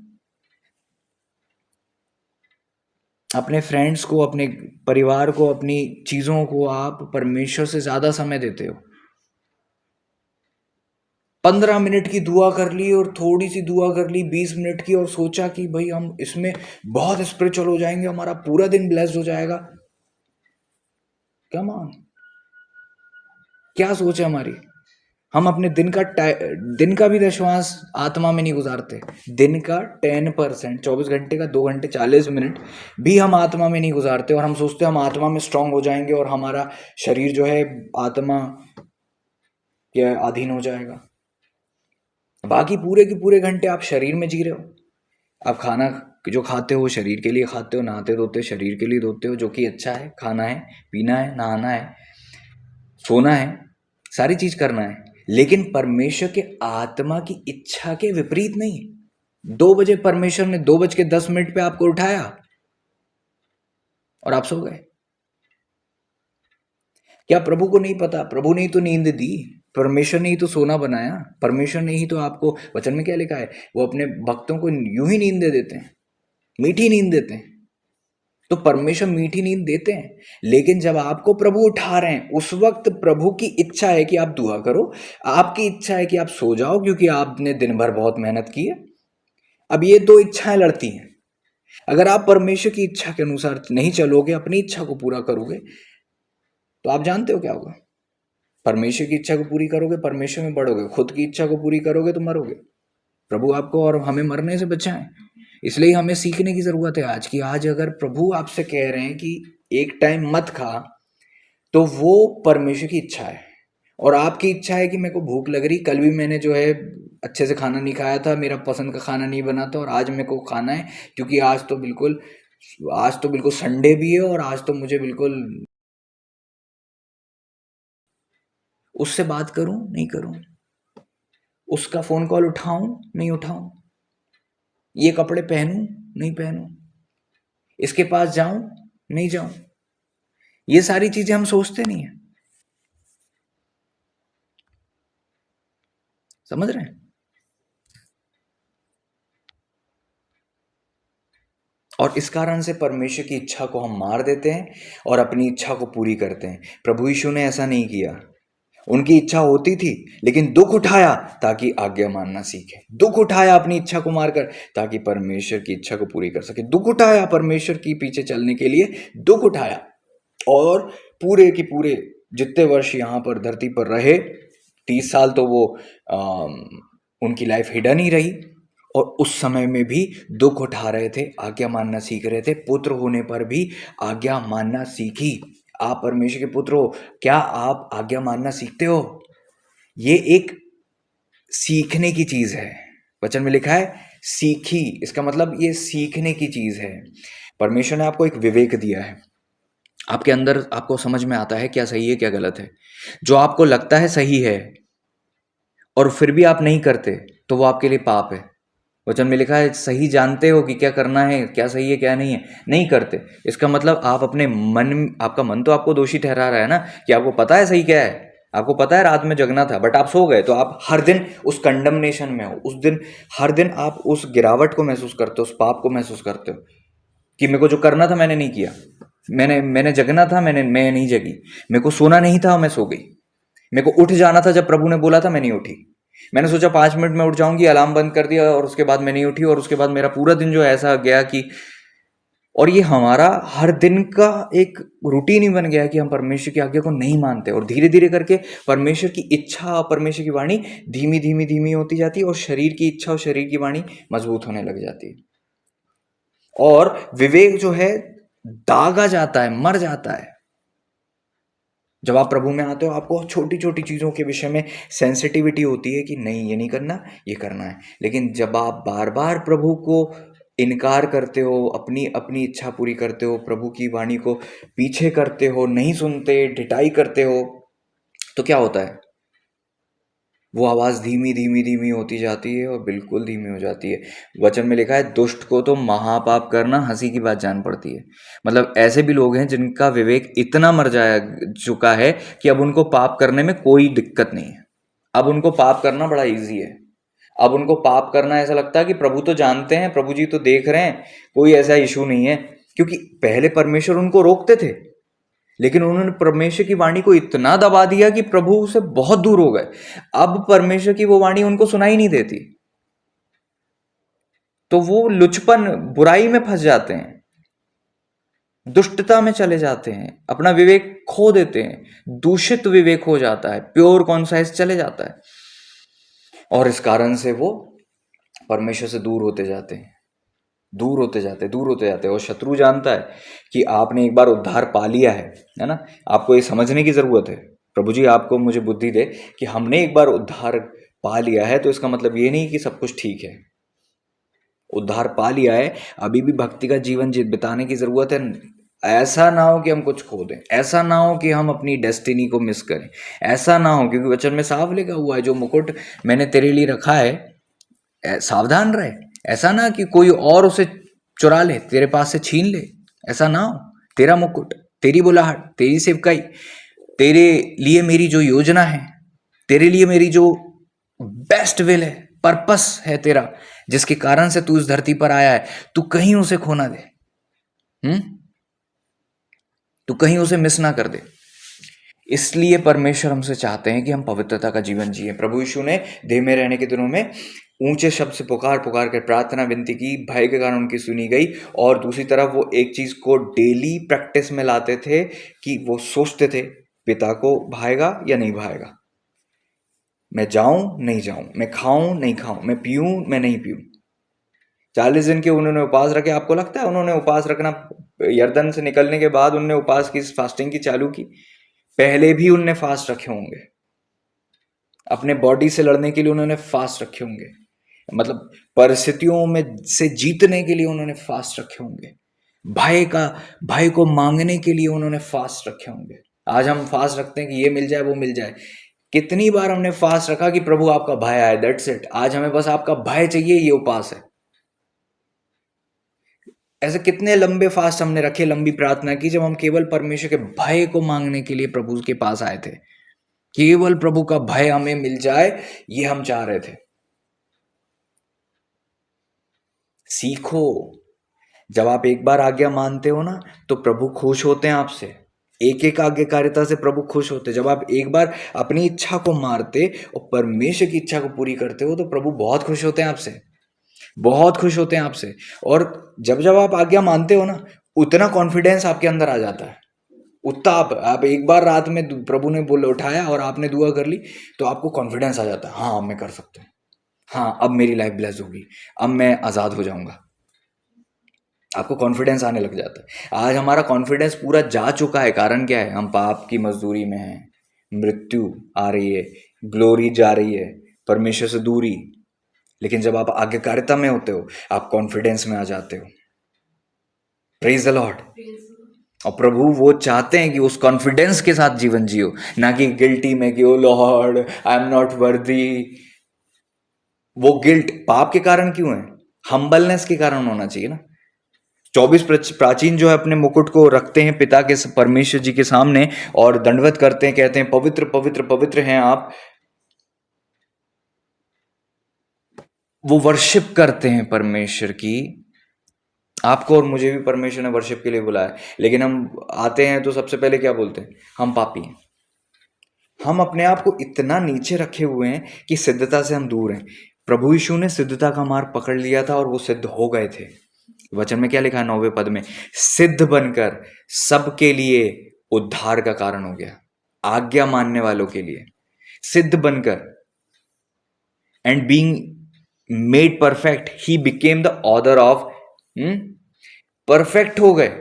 अपने फ्रेंड्स को, अपने परिवार को, अपनी चीजों को आप परमेश्वर से ज्यादा समय देते हो। 15 मिनट की दुआ कर ली और थोड़ी सी दुआ कर ली 20 मिनट की, और सोचा कि भाई हम इसमें बहुत स्पिरिचुअल हो जाएंगे, हमारा पूरा दिन ब्लेस्ड हो जाएगा। कम ऑन, क्या सोच है हमारी? हम अपने दिन का भी दशवांश आत्मा में नहीं गुजारते। दिन का 10%, 24 घंटे का 2 घंटे 40 मिनट भी हम आत्मा में नहीं गुजारते, और हम सोचते हैं हम आत्मा में स्ट्रांग हो जाएंगे और हमारा शरीर जो है आत्मा के अधीन हो जाएगा। बाकी पूरे के पूरे घंटे आप शरीर में जी रहे हो। आप खाना जो खाते हो शरीर के लिए खाते हो, नहाते धोते शरीर के लिए धोते हो, जो कि अच्छा है। खाना है, पीना है, नहाना है, सोना है, सारी चीज करना है, लेकिन परमेश्वर के आत्मा की इच्छा के विपरीत नहीं। 2 बजे परमेश्वर ने 2:10 पे आपको उठाया और आप सो गए। क्या प्रभु को नहीं पता? प्रभु ने ही तो नींद दी, परमेश्वर ने ही तो सोना बनाया, परमेश्वर ने ही तो आपको, वचन में क्या लिखा है, वो अपने भक्तों को यूं ही नींद दे देते हैं, मीठी नींद देते हैं। तो परमेश्वर मीठी नींद देते हैं, लेकिन जब आपको प्रभु उठा रहे हैं उस वक्त प्रभु की इच्छा है कि आप दुआ करो, आपकी इच्छा है कि आप सो जाओ क्योंकि आपने दिन भर बहुत मेहनत की है। अब ये दो इच्छाएं लड़ती हैं। अगर आप परमेश्वर की इच्छा के अनुसार नहीं चलोगे, अपनी इच्छा को पूरा करोगे, तो आप जानते हो क्या होगा। परमेश्वर की इच्छा को पूरी करोगे, परमेश्वर में बढ़ोगे, खुद की इच्छा को पूरी करोगे तो मरोगे। प्रभु आपको और हमें मरने से बचाएं। इसलिए हमें सीखने की जरूरत है आज की। आज अगर प्रभु आपसे कह रहे हैं कि एक टाइम मत खा, तो वो परमेश्वर की इच्छा है, और आपकी इच्छा है कि मेरे को भूख लग रही, कल भी मैंने जो है अच्छे से खाना नहीं खाया था, मेरा पसंद का खाना नहीं बना था, और आज मेरे को खाना है क्योंकि आज तो बिल्कुल संडे भी है और आज तो मुझे बिल्कुल, उससे बात करूं नहीं करूं, उसका फोन कॉल उठाऊं नहीं उठाऊं, ये कपड़े पहनूं नहीं पहनूं, इसके पास जाऊं नहीं जाऊं, ये सारी चीजें हम सोचते नहीं है। समझ रहे हैं? और इस कारण से परमेश्वर की इच्छा को हम मार देते हैं और अपनी इच्छा को पूरी करते हैं। प्रभु यीशु ने ऐसा नहीं किया। उनकी इच्छा होती थी, लेकिन दुख उठाया ताकि आज्ञा मानना सीखे। दुख उठाया अपनी इच्छा को मारकर ताकि परमेश्वर की इच्छा को पूरी कर सके। दुख उठाया परमेश्वर की पीछे चलने के लिए, दुख उठाया। और पूरे के पूरे जितने वर्ष यहाँ पर धरती पर रहे, 30 साल तो वो उनकी लाइफ हिडन ही रही, और उस समय में भी दुख उठा रहे थे, आज्ञा मानना सीख रहे थे। पुत्र होने पर भी आज्ञा मानना सीखी। आप परमेश्वर के पुत्र हो, क्या आप आज्ञा मानना सीखते हो? ये एक सीखने की चीज है। वचन में लिखा है सीखी, इसका मतलब ये सीखने की चीज है। परमेश्वर ने आपको एक विवेक दिया है, आपके अंदर आपको समझ में आता है क्या सही है क्या गलत है। जो आपको लगता है सही है और फिर भी आप नहीं करते, तो वो आपके लिए पाप है। वचन में लिखा है सही जानते हो कि क्या करना है, क्या सही है क्या नहीं है, नहीं करते। इसका मतलब आप अपने मन, आपका मन तो आपको दोषी ठहरा रहा है ना, कि आपको पता है सही क्या है, आपको पता है रात में जगना था बट आप सो गए, तो आप हर दिन उस कंडमनेशन में हो। उस दिन हर दिन आप उस गिरावट को महसूस करते हो, उस पाप को महसूस करते हो कि मेरे को जो करना था मैंने नहीं किया, मैंने जगना था, मैं नहीं जगी, मेरे को सोना नहीं था मैं सो गई, मेरे को उठ जाना था जब प्रभु ने बोला था मैं नहीं उठी, मैंने सोचा 5 मिनट में उठ जाऊंगी, अलार्म बंद कर दिया और उसके बाद मैं नहीं उठी, और उसके बाद मेरा पूरा दिन जो ऐसा गया कि, और ये हमारा हर दिन का एक रूटीन ही बन गया है कि हम परमेश्वर की आज्ञा को नहीं मानते, और धीरे धीरे करके परमेश्वर की इच्छा और परमेश्वर की वाणी धीमी धीमी धीमी होती जाती है, और शरीर की इच्छा और शरीर की वाणी मजबूत होने लग जाती है, और विवेक जो है दागा जाता है, मर जाता है। जब आप प्रभु में आते हो आपको छोटी छोटी चीज़ों के विषय में सेंसिटिविटी होती है कि नहीं ये नहीं करना, ये करना है। लेकिन जब आप बार बार प्रभु को इनकार करते हो, अपनी अपनी इच्छा पूरी करते हो, प्रभु की वाणी को पीछे करते हो, नहीं सुनते, ढिठाई करते हो, तो क्या होता है? वो आवाज़ धीमी धीमी धीमी होती जाती है और बिल्कुल धीमी हो जाती है। वचन में लिखा है, दुष्ट को तो महापाप करना हंसी की बात जान पड़ती है। मतलब ऐसे भी लोग हैं जिनका विवेक इतना मर जा चुका है कि अब उनको पाप करने में कोई दिक्कत नहीं है। अब उनको पाप करना बड़ा इजी है। अब उनको पाप करना ऐसा लगता है कि प्रभु तो जानते हैं, प्रभु जी तो देख रहे हैं, कोई ऐसा इशू नहीं है। क्योंकि पहले परमेश्वर उनको रोकते थे, लेकिन उन्होंने परमेश्वर की वाणी को इतना दबा दिया कि प्रभु से बहुत दूर हो गए। अब परमेश्वर की वो वाणी उनको सुनाई नहीं देती, तो वो लुचपन, बुराई में फंस जाते हैं, दुष्टता में चले जाते हैं, अपना विवेक खो देते हैं, दूषित विवेक हो जाता है, प्योर कॉन्साइस चले जाता है, और इस कारण से वो परमेश्वर से दूर होते जाते हैं, दूर होते जाते, दूर होते जाते हैं। और शत्रु जानता है कि आपने एक बार उद्धार पा लिया है ना। आपको ये समझने की जरूरत है, प्रभु जी आपको मुझे बुद्धि दे कि हमने एक बार उद्धार पा लिया है, तो इसका मतलब ये नहीं कि सब कुछ ठीक है। उद्धार पा लिया है, अभी भी भक्ति का जीवन बिताने की जरूरत है। ऐसा ना हो कि हम कुछ खो दें, ऐसा ना हो कि हम अपनी डेस्टिनी को मिस करें, ऐसा ना हो, क्योंकि वचन में साफ लिखा हुआ है, जो मुकुट मैंने तेरे लिए रखा है, सावधान रहे। ऐसा ना कि कोई और उसे चुरा ले, तेरे पास से छीन ले, ऐसा ना हो। तेरा मुकुट, तेरी बुलाहट, तेरी सेवकाई, तेरे लिए मेरी जो योजना है, तेरे लिए मेरी जो बेस्ट विल है, पर्पस है तेरा, जिसके कारण से तू इस धरती पर आया है, तू कहीं उसे खो ना दे। तू कहीं उसे मिस ना कर दे। इसलिए परमेश्वर हमसे चाहते हैं कि हम पवित्रता का जीवन जिए। प्रभु यीशु ने देह में रहने के दिनों में ऊंचे शब्द से पुकार पुकार कर प्रार्थना विनती की, भय के कारण उनकी सुनी गई। और दूसरी तरफ वो एक चीज को डेली प्रैक्टिस में लाते थे कि वो सोचते थे, पिता को भाएगा या नहीं भाएगा, मैं जाऊं नहीं जाऊं, मैं खाऊं नहीं खाऊं, मैं पीऊं मैं नहीं पीऊं। 40 दिन के उन्होंने उपवास रखे। आपको लगता है उन्होंने उपवास रखना, यरदन से निकलने के बाद उन्होंने उपवास की, फास्टिंग की चालू की? पहले भी उनने फास्ट रखे होंगे, अपने बॉडी से लड़ने के लिए उन्होंने फास्ट रखे होंगे, मतलब परिस्थितियों में से जीतने के लिए उन्होंने फास्ट रखे होंगे, भय को मांगने के लिए उन्होंने फास्ट रखे होंगे। आज हम फास्ट रखते हैं कि ये मिल जाए वो मिल जाए। कितनी बार हमने फास्ट रखा कि प्रभु आपका भय आए, दैट्स इट। आज हमें बस आपका भय चाहिए, ये उपास है। ऐसे कितने लंबे फास्ट हमने रखे, लंबी प्रार्थना की, जब हम केवल परमेश्वर के भय को मांगने के लिए प्रभु के पास आए थे। केवल प्रभु का भय हमें मिल जाए, ये हम चाह रहे थे। सीखो, जब आप एक बार आज्ञा मानते हो ना, तो प्रभु खुश होते हैं आपसे। एक एक आज्ञाकारिता से प्रभु खुश होते हैं। जब आप एक बार अपनी इच्छा को मारते और परमेश्वर की इच्छा को पूरी करते हो, तो प्रभु बहुत खुश होते हैं आपसे, बहुत खुश होते हैं आपसे। और जब जब आप आज्ञा मानते हो ना, उतना कॉन्फिडेंस आपके अंदर आ जाता है। उतना आप एक बार रात में प्रभु ने बोल उठाया और आपने दुआ कर ली, तो आपको कॉन्फिडेंस आ जाता है, हाँ मैं कर सकता हूँ, हाँ अब मेरी लाइफ ब्लेस होगी, अब मैं आज़ाद हो जाऊंगा। आपको कॉन्फिडेंस आने लग जाता है। आज हमारा कॉन्फिडेंस पूरा जा चुका है। कारण क्या है? हम पाप की मजदूरी में हैं, मृत्यु आ रही है, ग्लोरी जा रही है, परमेश्वर से दूरी। लेकिन जब आप आज्ञाकारिता में होते हो, आप कॉन्फिडेंस में आ जाते हो। Praise the Lord. और प्रभु वो चाहते हैं कि उस कॉन्फिडेंस के साथ जीवन जियो, ना कि गिल्टी में कि O Lord I am not worthy. वो गिल्ट पाप के कारण क्यों है? हम्बलनेस के कारण होना चाहिए ना। 24 प्राचीन जो है अपने मुकुट को रखते हैं पिता के, परमेश्वर जी के सामने, और दंडवत करते हैं, कहते हैं पवित्र पवित्र पवित्र हैं आप। वो वर्शिप करते हैं परमेश्वर की। आपको और मुझे भी परमेश्वर ने वर्शिप के लिए बुलाया, लेकिन हम आते हैं तो सबसे पहले क्या बोलते हैं? हम पापी हैं। हम अपने आप को इतना नीचे रखे हुए हैं कि सिद्धता से हम दूर हैं। प्रभु यीशु ने सिद्धता का मार्ग पकड़ लिया था और वो सिद्ध हो गए थे। वचन में क्या लिखा है 9वें पद में? सिद्ध बनकर सबके लिए उद्धार का कारण हो गया, आज्ञा मानने वालों के लिए। सिद्ध बनकर, and being made perfect, he became the author of, perfect हो गए।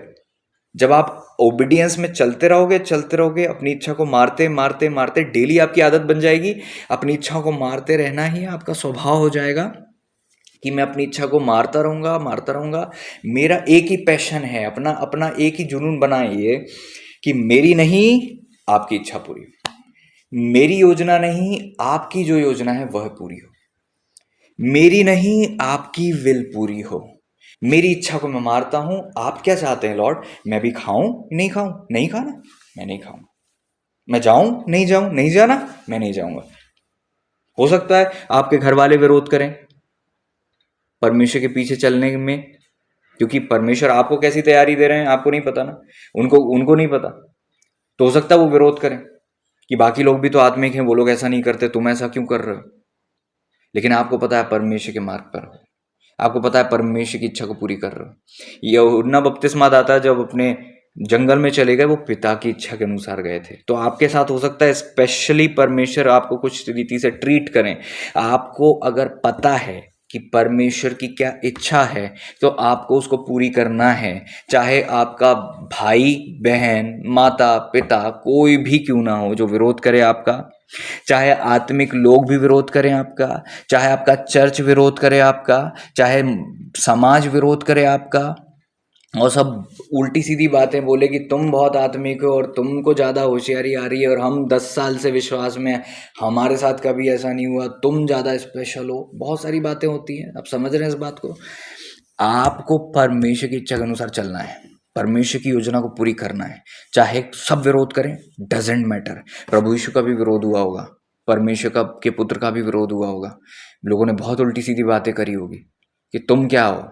जब आप ओबीडियंस में चलते रहोगे, अपनी इच्छा को मारते मारते मारते, डेली आपकी आदत बन जाएगी, अपनी इच्छा को मारते रहना ही आपका स्वभाव हो जाएगा कि मैं अपनी इच्छा को मारता रहूंगा। मेरा एक ही पैशन है, अपना अपना एक ही जुनून बनाए ये कि मेरी नहीं, आपकी इच्छा पूरी। मेरी योजना नहीं, आपकी जो योजना है वह पूरी हो। मेरी नहीं, आपकी विल पूरी हो। मेरी इच्छा को मैं मारता हूं, आप क्या चाहते हैं लॉर्ड? मैं भी खाऊं, नहीं खाऊं? नहीं खाना, मैं नहीं खाऊंगा। मैं जाऊं, नहीं जाऊं? नहीं जाना, मैं नहीं जाऊंगा। हो सकता है आपके घर वाले विरोध करें परमेश्वर के पीछे चलने में, क्योंकि परमेश्वर आपको कैसी तैयारी दे रहे हैं आपको नहीं पता ना, उनको उनको नहीं पता। तो हो सकता है वो विरोध करें कि बाकी लोग भी तो आत्मिक हैं, वो लोग ऐसा नहीं करते, तुम ऐसा क्यों कर रहे हो? लेकिन आपको पता है परमेश्वर के मार्ग पर हो, आपको पता है परमेश्वर की इच्छा को पूरी कर रहे हो। यूहन्ना बपतिस्मा दाता जब अपने जंगल में चले गए, वो पिता की इच्छा के अनुसार गए थे। तो आपके साथ हो सकता है स्पेशली परमेश्वर आपको कुछ रीति से ट्रीट करें। आपको अगर पता है कि परमेश्वर की क्या इच्छा है, तो आपको उसको पूरी करना है। चाहे आपका भाई बहन माता पिता कोई भी क्यों ना हो जो विरोध करे आपका, चाहे आत्मिक लोग भी विरोध करें आपका, चाहे आपका चर्च विरोध करे आपका, चाहे समाज विरोध करे आपका, और सब उल्टी सीधी बातें बोले कि तुम बहुत आत्मिक हो और तुमको ज़्यादा होशियारी आ रही है और हम 10 साल से विश्वास में हैं, हमारे साथ कभी ऐसा नहीं हुआ, तुम ज़्यादा स्पेशल हो, बहुत सारी बातें होती हैं। आप समझ रहे हैं इस बात को? आपको परमेश्वर की इच्छा के अनुसार चलना है, परमेश्वर की योजना को पूरी करना है। चाहे सब विरोध करें, डजेंट मैटर। प्रभु यीशु का भी विरोध हुआ होगा, परमेश्वर का के पुत्र का भी विरोध हुआ होगा। लोगों ने बहुत उल्टी सीधी बातें करी होगी कि तुम क्या हो,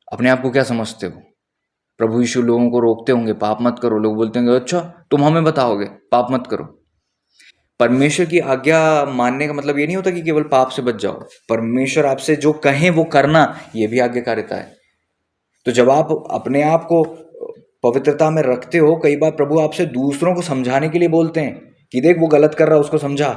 अपने आप को क्या समझते हो? प्रभु यीशु लोगों को रोकते होंगे, पाप मत करो। लोग बोलते होंगे अच्छा तुम हमें बताओगे पाप मत करो। परमेश्वर की आज्ञा मानने का मतलब ये नहीं होता कि केवल पाप से बच जाओ। परमेश्वर आपसे जो कहें वो करना, ये भी आज्ञाकारिता है। तो जब आप अपने आप को पवित्रता में रखते हो, कई बार प्रभु आपसे दूसरों को समझाने के लिए बोलते हैं कि देख वो गलत कर रहा है, उसको समझा।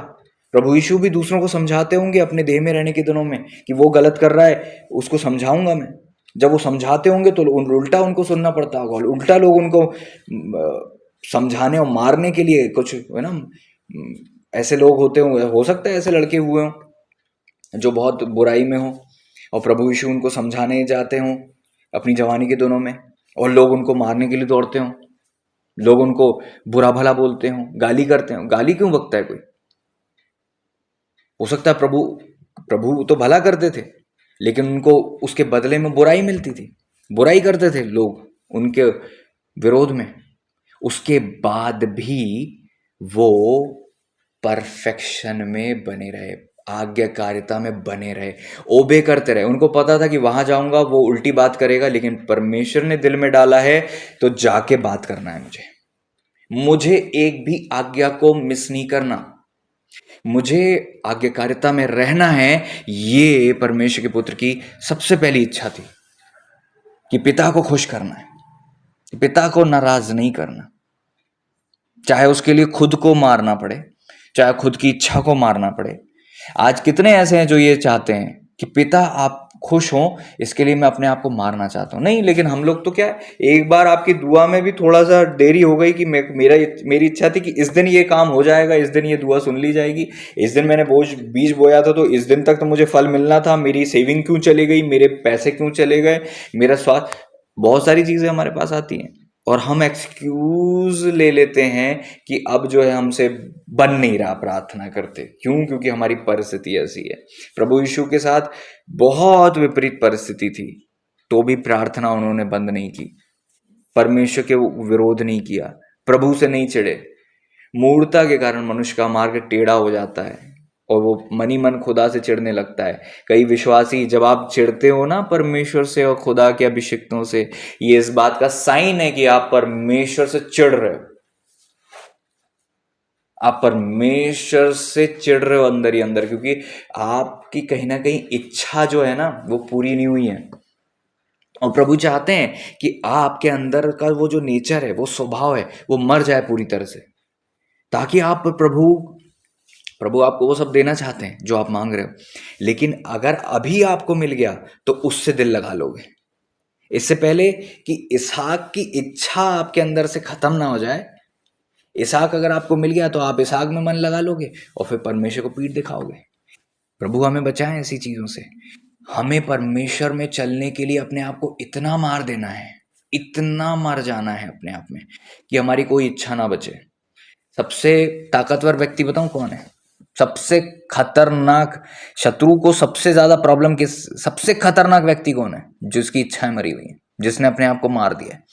प्रभु यीशु भी दूसरों को समझाते होंगे अपने देह में रहने के दिनों में कि वो गलत कर रहा है, उसको समझाऊंगा मैं। जब वो समझाते होंगे तो उल्टा उनको सुनना पड़ता होगा, उल्टा लोग उनको समझाने और मारने के लिए कुछ है ना, ऐसे लोग होते होंगे। हो सकता है ऐसे लड़के हुए हों जो बहुत बुराई में हो और प्रभु यीशु उनको समझाने जाते हों अपनी जवानी के दिनों में, और लोग उनको मारने के लिए दौड़ते हों, लोग उनको बुरा भला बोलते हों, गाली करते हों। गाली क्यों बकता है कोई? हो सकता है प्रभु प्रभु तो भला करते थे, लेकिन उनको उसके बदले में बुराई मिलती थी, बुराई करते थे लोग उनके विरोध में। उसके बाद भी वो परफेक्शन में बने रहे, आज्ञाकारिता में बने रहे, ओबे करते रहे। उनको पता था कि वहां जाऊंगा वो उल्टी बात करेगा, लेकिन परमेश्वर ने दिल में डाला है तो जाके बात करना है। मुझे एक भी आज्ञा को मिस नहीं करना, मुझे आज्ञाकारिता में रहना है। ये परमेश्वर के पुत्र की सबसे पहली इच्छा थी कि पिता को खुश करना है, पिता को नाराज नहीं करना, चाहे उसके लिए खुद को मारना पड़े, चाहे खुद की इच्छा को मारना पड़े। आज कितने ऐसे हैं जो ये चाहते हैं कि पिता आप खुश हो, इसके लिए मैं अपने आप को मारना चाहता हूं। नहीं, लेकिन हम लोग तो क्या है, एक बार आपकी दुआ में भी थोड़ा सा देरी हो गई कि मेरी इच्छा थी कि इस दिन ये काम हो जाएगा, इस दिन ये दुआ सुन ली जाएगी, इस दिन मैंने बीज बोया था तो इस दिन तक तो मुझे फल मिलना था, मेरी सेविंग क्यों चली गई, मेरे पैसे क्यों चले गए, मेरा स्वास्थ्य, बहुत सारी चीजें हमारे पास आती हैं और हम एक्सक्यूज ले लेते हैं कि अब जो है हमसे बन नहीं रहा प्रार्थना करते। क्यों? क्योंकि हमारी परिस्थिति ऐसी है। प्रभु यीशु के साथ बहुत विपरीत परिस्थिति थी, तो भी प्रार्थना उन्होंने बंद नहीं की, परमेश्वर के विरोध नहीं किया, प्रभु से नहीं चिढ़े। मूर्खता के कारण मनुष्य का मार्ग टेढ़ा हो जाता है और वो मनी मन खुदा से चिढ़ने लगता है। कई विश्वासी, जब आप चिढ़ते हो ना परमेश्वर से और खुदा के अभिषिक्तों से, ये इस बात का साइन है कि आप परमेश्वर से चिढ़ रहे हो, आप परमेश्वर से चिढ़ रहे हो अंदर ही अंदर, क्योंकि आपकी कहीं ना कहीं इच्छा जो है ना वो पूरी नहीं हुई है। और प्रभु चाहते हैं कि आपके अंदर का वो जो नेचर है, वो स्वभाव है, वो मर जाए पूरी तरह से, ताकि आप प्रभु आपको वो सब देना चाहते हैं जो आप मांग रहे हो। लेकिन अगर अभी आपको मिल गया तो उससे दिल लगा लोगे, इससे पहले कि इसहाक की इच्छा आपके अंदर से खत्म ना हो जाए। इसहाक अगर आपको मिल गया तो आप इसहाक में मन लगा लोगे और फिर परमेश्वर को पीठ दिखाओगे। प्रभु हमें बचाए ऐसी चीजों से। हमें परमेश्वर में चलने के लिए अपने आप को इतना मार देना है, इतना मर जाना है अपने आप में कि हमारी कोई इच्छा ना बचे। सबसे ताकतवर व्यक्ति बताऊं कौन है? सबसे खतरनाक शत्रु को सबसे ज्यादा प्रॉब्लम किस, सबसे खतरनाक व्यक्ति कौन है? जिसकी इच्छाएं मरी हुई है, जिसने अपने आप को मार दिया है।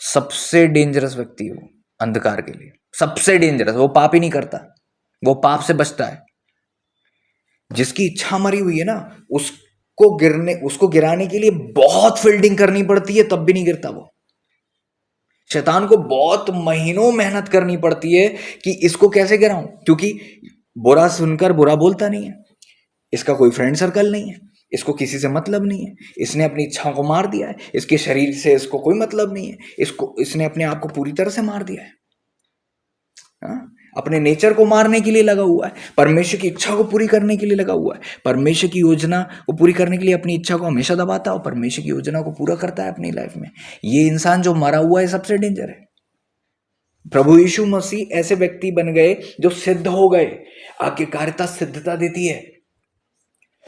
सबसे डेंजरस व्यक्ति है वो अंधकार के लिए, सबसे डेंजरस। वो पाप ही नहीं करता, वो पाप से बचता है। जिसकी इच्छा मरी हुई है ना, उसको गिराने के लिए बहुत फील्डिंग करनी पड़ती है, तब भी नहीं गिरता वो। शैतान को बहुत महीनों मेहनत करनी पड़ती है कि इसको कैसे गिराऊं, क्योंकि बुरा सुनकर बुरा बोलता नहीं है, इसका कोई फ्रेंड सर्कल नहीं है, इसको किसी से मतलब नहीं है, इसने अपनी इच्छाओं को मार दिया है, इसके शरीर से इसको कोई मतलब नहीं है, इसने अपने आप को पूरी तरह से मार दिया है। हाँ? अपने नेचर को मारने के लिए लगा हुआ है, परमेश्वर की इच्छा को पूरी करने के लिए लगा हुआ है। परमेश्वर की योजना को पूरी करने के लिए अपनी इच्छा को हमेशा दबाता है और परमेश्वर की योजना को पूरा करता है अपनी लाइफ में। ये इंसान जो मरा हुआ है सबसे डेंजर है। प्रभु यीशु मसीह ऐसे व्यक्ति बन गए जो सिद्ध हो गए। आज्ञाकारिता सिद्धता देती है,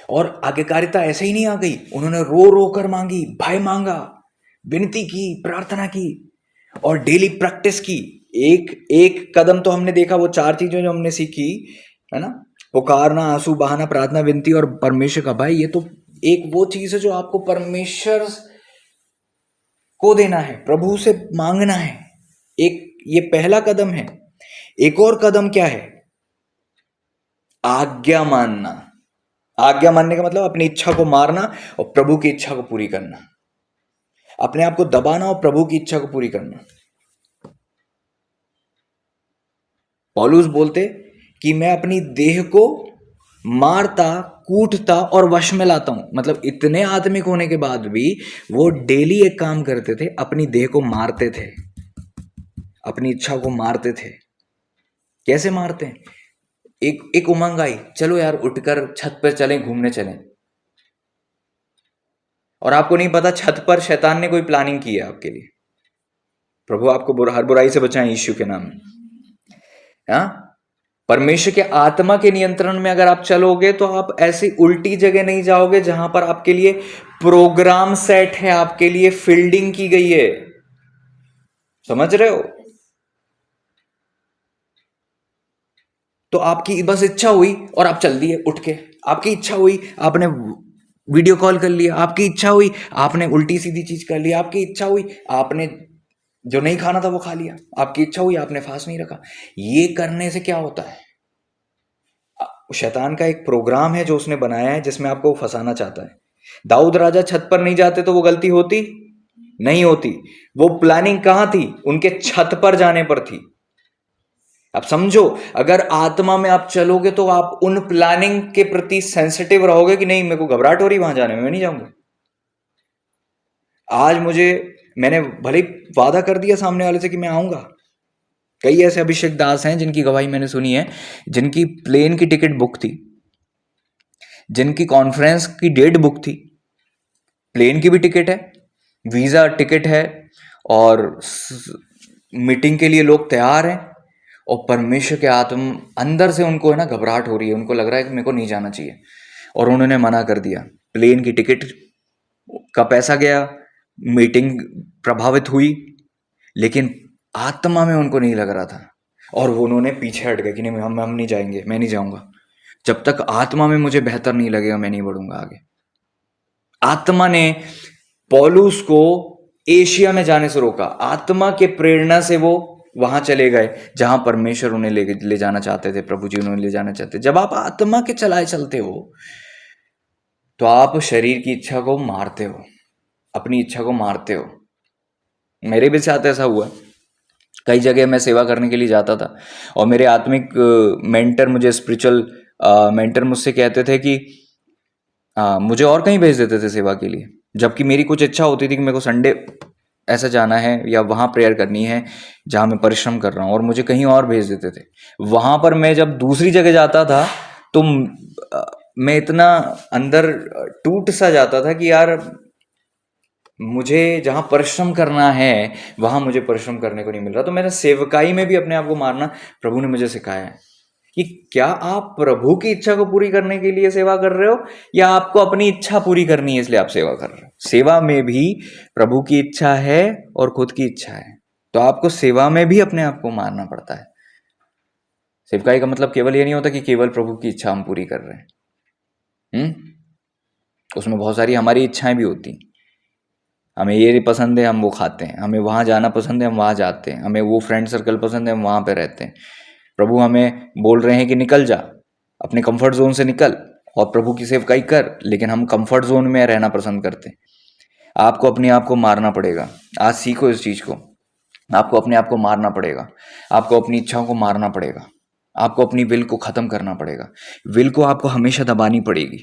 और आज्ञाकारिता ऐसे ही नहीं आ गई, उन्होंने रो रो कर मांगी, भय मांगा, विनती की, प्रार्थना की और डेली प्रैक्टिस की। एक एक कदम तो हमने देखा, वो 4 चीजें जो हमने सीखी है ना, पुकारना, आंसू बहाना, प्रार्थना, विनती और परमेश्वर का भय। ये तो एक वो चीज है जो आपको परमेश्वर को देना है, प्रभु से मांगना है। ये पहला कदम है। एक और कदम क्या है? आज्ञा मानना। आज्ञा मानने का मतलब अपनी इच्छा को मारना और प्रभु की इच्छा को पूरी करना, अपने आप को दबाना और प्रभु की इच्छा को पूरी करना। पौलुस बोलते कि मैं अपनी देह को मारता, कूटता और वश में लाता हूं। मतलब इतने आत्मिक होने के बाद भी वो डेली एक काम करते थे, अपनी देह को मारते थे, अपनी इच्छा को मारते थे। कैसे मारते हैं? एक उमंग आई, चलो यार उठकर छत पर चलें, घूमने चलें, और आपको नहीं पता छत पर शैतान ने कोई प्लानिंग की है आपके लिए। प्रभु आपको हर बुराई से बचाएं यीशु के नाम में। हाँ, परमेश्वर के आत्मा के नियंत्रण में अगर आप चलोगे तो आप ऐसी उल्टी जगह नहीं जाओगे जहां पर आपके लिए प्रोग्राम सेट है, आपके लिए फील्डिंग की गई है। समझ रहे हो? तो आपकी बस इच्छा हुई और आप चल दिए उठ के, आपकी इच्छा हुई आपने वीडियो कॉल कर लिया, आपकी इच्छा हुई आपने उल्टी सीधी चीज कर लिया, आपकी इच्छा हुई आपने जो नहीं खाना था वो खा लिया, आपकी इच्छा हुई आपने फास्ट नहीं रखा। ये करने से क्या होता है? शैतान का एक प्रोग्राम है जो उसने बनाया है, जिसमें आपको फंसाना चाहता है। दाऊद राजा छत पर नहीं जाते तो वो गलती होती नहीं होती। वो प्लानिंग कहां थी? उनके छत पर जाने पर थी। अब समझो, अगर आत्मा में आप चलोगे तो आप उन प्लानिंग के प्रति सेंसिटिव रहोगे कि नहीं, मेरे को घबराहट हो रही वहां जाने में, मैं नहीं जाऊंगा। आज मैंने भले वादा कर दिया सामने वाले से कि मैं आऊंगा। कई ऐसे अभिषेक दास हैं जिनकी गवाही मैंने सुनी है, जिनकी प्लेन की टिकट बुक थी, जिनकी कॉन्फ्रेंस की डेट बुक थी, प्लेन की भी टिकट है, वीजा टिकट है, और मीटिंग के लिए लोग तैयार हैं, और परमेश्वर के आत्म अंदर से उनको है ना घबराहट हो रही है, उनको लग रहा है कि मेरे को नहीं जाना चाहिए, और उन्होंने मना कर दिया। प्लेन की टिकट का पैसा गया, मीटिंग प्रभावित हुई, लेकिन आत्मा में उनको नहीं लग रहा था, और वो उन्होंने पीछे हट गए कि नहीं, हम नहीं जाएंगे, मैं नहीं जाऊंगा, जब तक आत्मा में मुझे बेहतर नहीं लगेगा मैं नहीं बढ़ूंगा आगे। आत्मा ने पौलुस को एशिया में जाने से रोका। आत्मा के प्रेरणा से वो वहां चले गए जहां परमेश्वर उन्हें ले जाना चाहते थे, प्रभु जी उन्हें ले जाना चाहते। जब आप आत्मा के चलाए चलते हो तो आप शरीर की इच्छा को मारते हो, अपनी इच्छा को मारते हो। मेरे भी साथ ऐसा हुआ। कई जगह मैं सेवा करने के लिए जाता था, और मेरे आत्मिक मेंटर, मुझे स्पिरिचुअल मेंटर मुझसे कहते थे कि मुझे और कहीं भेज देते थे सेवा के लिए, जबकि मेरी कुछ इच्छा होती थी कि मेरे को संडे ऐसा जाना है या वहाँ प्रेयर करनी है जहाँ मैं परिश्रम कर रहा हूँ, और मुझे कहीं और भेज देते थे। वहाँ पर मैं जब दूसरी जगह जाता था तो मैं इतना अंदर टूट सा जाता था कि यार मुझे जहाँ परिश्रम करना है वहाँ मुझे परिश्रम करने को नहीं मिल रहा। तो मैंने सेवकाई में भी अपने आप को मारना प्रभु ने मुझे सिखाया है कि क्या आप प्रभु की इच्छा को पूरी करने के लिए सेवा कर रहे हो, या आपको अपनी इच्छा पूरी करनी है इसलिए आप सेवा कर रहे हो। सेवा में भी प्रभु की इच्छा है और खुद की इच्छा है। तो आपको सेवा में भी अपने आप को मारना पड़ता है। सेवकाई का मतलब केवल ये नहीं होता कि केवल प्रभु की इच्छा हम पूरी कर रहे हैं। उसमें बहुत सारी हमारी इच्छाएं भी होती। हमें ये पसंद है, हम वो खाते हैं। हमें वहाँ जाना पसंद है, हम वहाँ जाते हैं। हमें वो फ्रेंड सर्कल पसंद है, हम वहाँ पे रहते हैं। प्रभु हमें बोल रहे हैं कि निकल जा, अपने कंफर्ट जोन से निकल और प्रभु की सेवकाई कर, लेकिन हम कंफर्ट जोन में रहना पसंद करते हैं। आपको अपने आप को मारना पड़ेगा। आज सीखो इस चीज़ को। आपको अपने आप को मारना पड़ेगा। आपको अपनी इच्छाओं को मारना पड़ेगा। आपको अपनी विल को ख़त्म करना पड़ेगा। विल को आपको हमेशा दबानी पड़ेगी।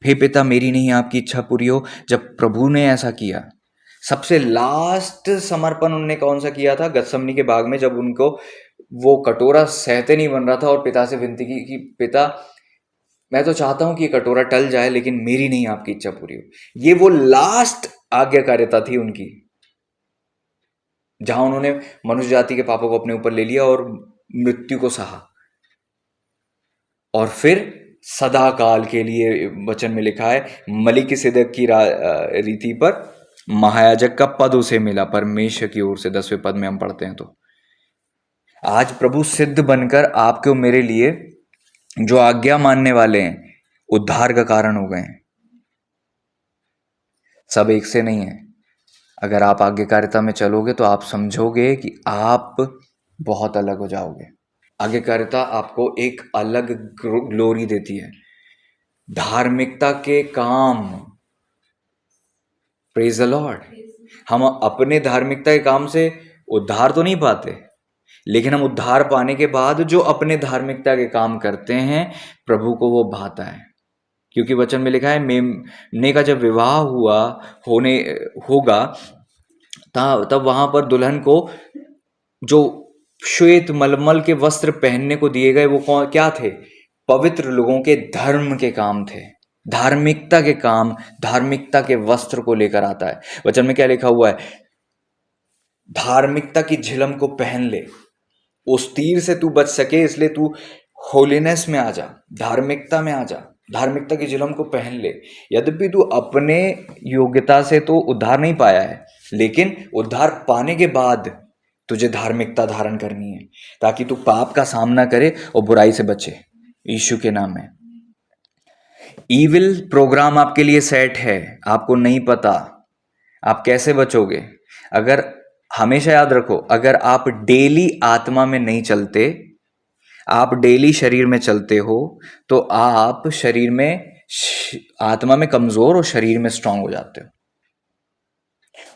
हे पिता, मेरी नहीं आपकी इच्छा पूरी हो। जब प्रभु ने ऐसा किया, सबसे लास्ट समर्पण उन्होंने कौन सा किया था? गतसमनी के बाग में, जब उनको वो कटोरा सहते नहीं बन रहा था और पिता से विनती की कि पिता, मैं तो चाहता हूं कि ये कटोरा टल जाए, लेकिन मेरी नहीं आपकी इच्छा पूरी हो। ये वो लास्ट आज्ञाकारिता थी उनकी, जहां उन्होंने मनुष्य जाति के पापों को अपने ऊपर ले लिया और मृत्यु को सहा। और फिर सदा काल के लिए वचन में लिखा है, मलिकिसिदक की रीति पर महायाजक का पद उसे मिला परमेश्वर की ओर से। 10वें पद में हम पढ़ते हैं। तो आज प्रभु सिद्ध बनकर आपके और मेरे लिए जो आज्ञा मानने वाले हैं, उद्धार का कारण हो गए हैं। सब एक से नहीं है। अगर आप आज्ञाकारिता में चलोगे तो आप समझोगे कि आप बहुत अलग हो जाओगे। आज्ञाकारिता आपको एक अलग ग्लोरी देती है। धार्मिकता के काम, प्रेज द लॉर्ड। हम अपने धार्मिकता के काम से उद्धार तो नहीं पाते, लेकिन हम उद्धार पाने के बाद जो अपने धार्मिकता के काम करते हैं, प्रभु को वो भाता है। क्योंकि वचन में लिखा है, मेमने का जब विवाह होगा तब वहां पर दुल्हन को जो श्वेत मलमल के वस्त्र पहनने को दिए गए, वो क्या थे? पवित्र लोगों के धर्म के काम थे। धार्मिकता के काम, धार्मिकता के वस्त्र को लेकर आता है। वचन में क्या लिखा हुआ है? धार्मिकता की झिलम को पहन ले। उस तीर से तू बच सके, इसलिए तू होलीनेस में आ जा, धार्मिकता में आ जा, धार्मिकता की झिलम को पहन ले। यद्यपि तू अपने योग्यता से तो उद्धार नहीं पाया है, लेकिन उद्धार पाने के बाद तुझे धार्मिकता धारण करनी है, ताकि तू पाप का सामना करे और बुराई से बचे, यीशु के नाम में। ईविल प्रोग्राम आपके लिए सेट है, आपको नहीं पता आप कैसे बचोगे। अगर, हमेशा याद रखो, अगर आप डेली आत्मा में नहीं चलते, आप डेली शरीर में चलते हो, तो आप शरीर में, आत्मा में कमजोर और शरीर में स्ट्रांग हो जाते हो।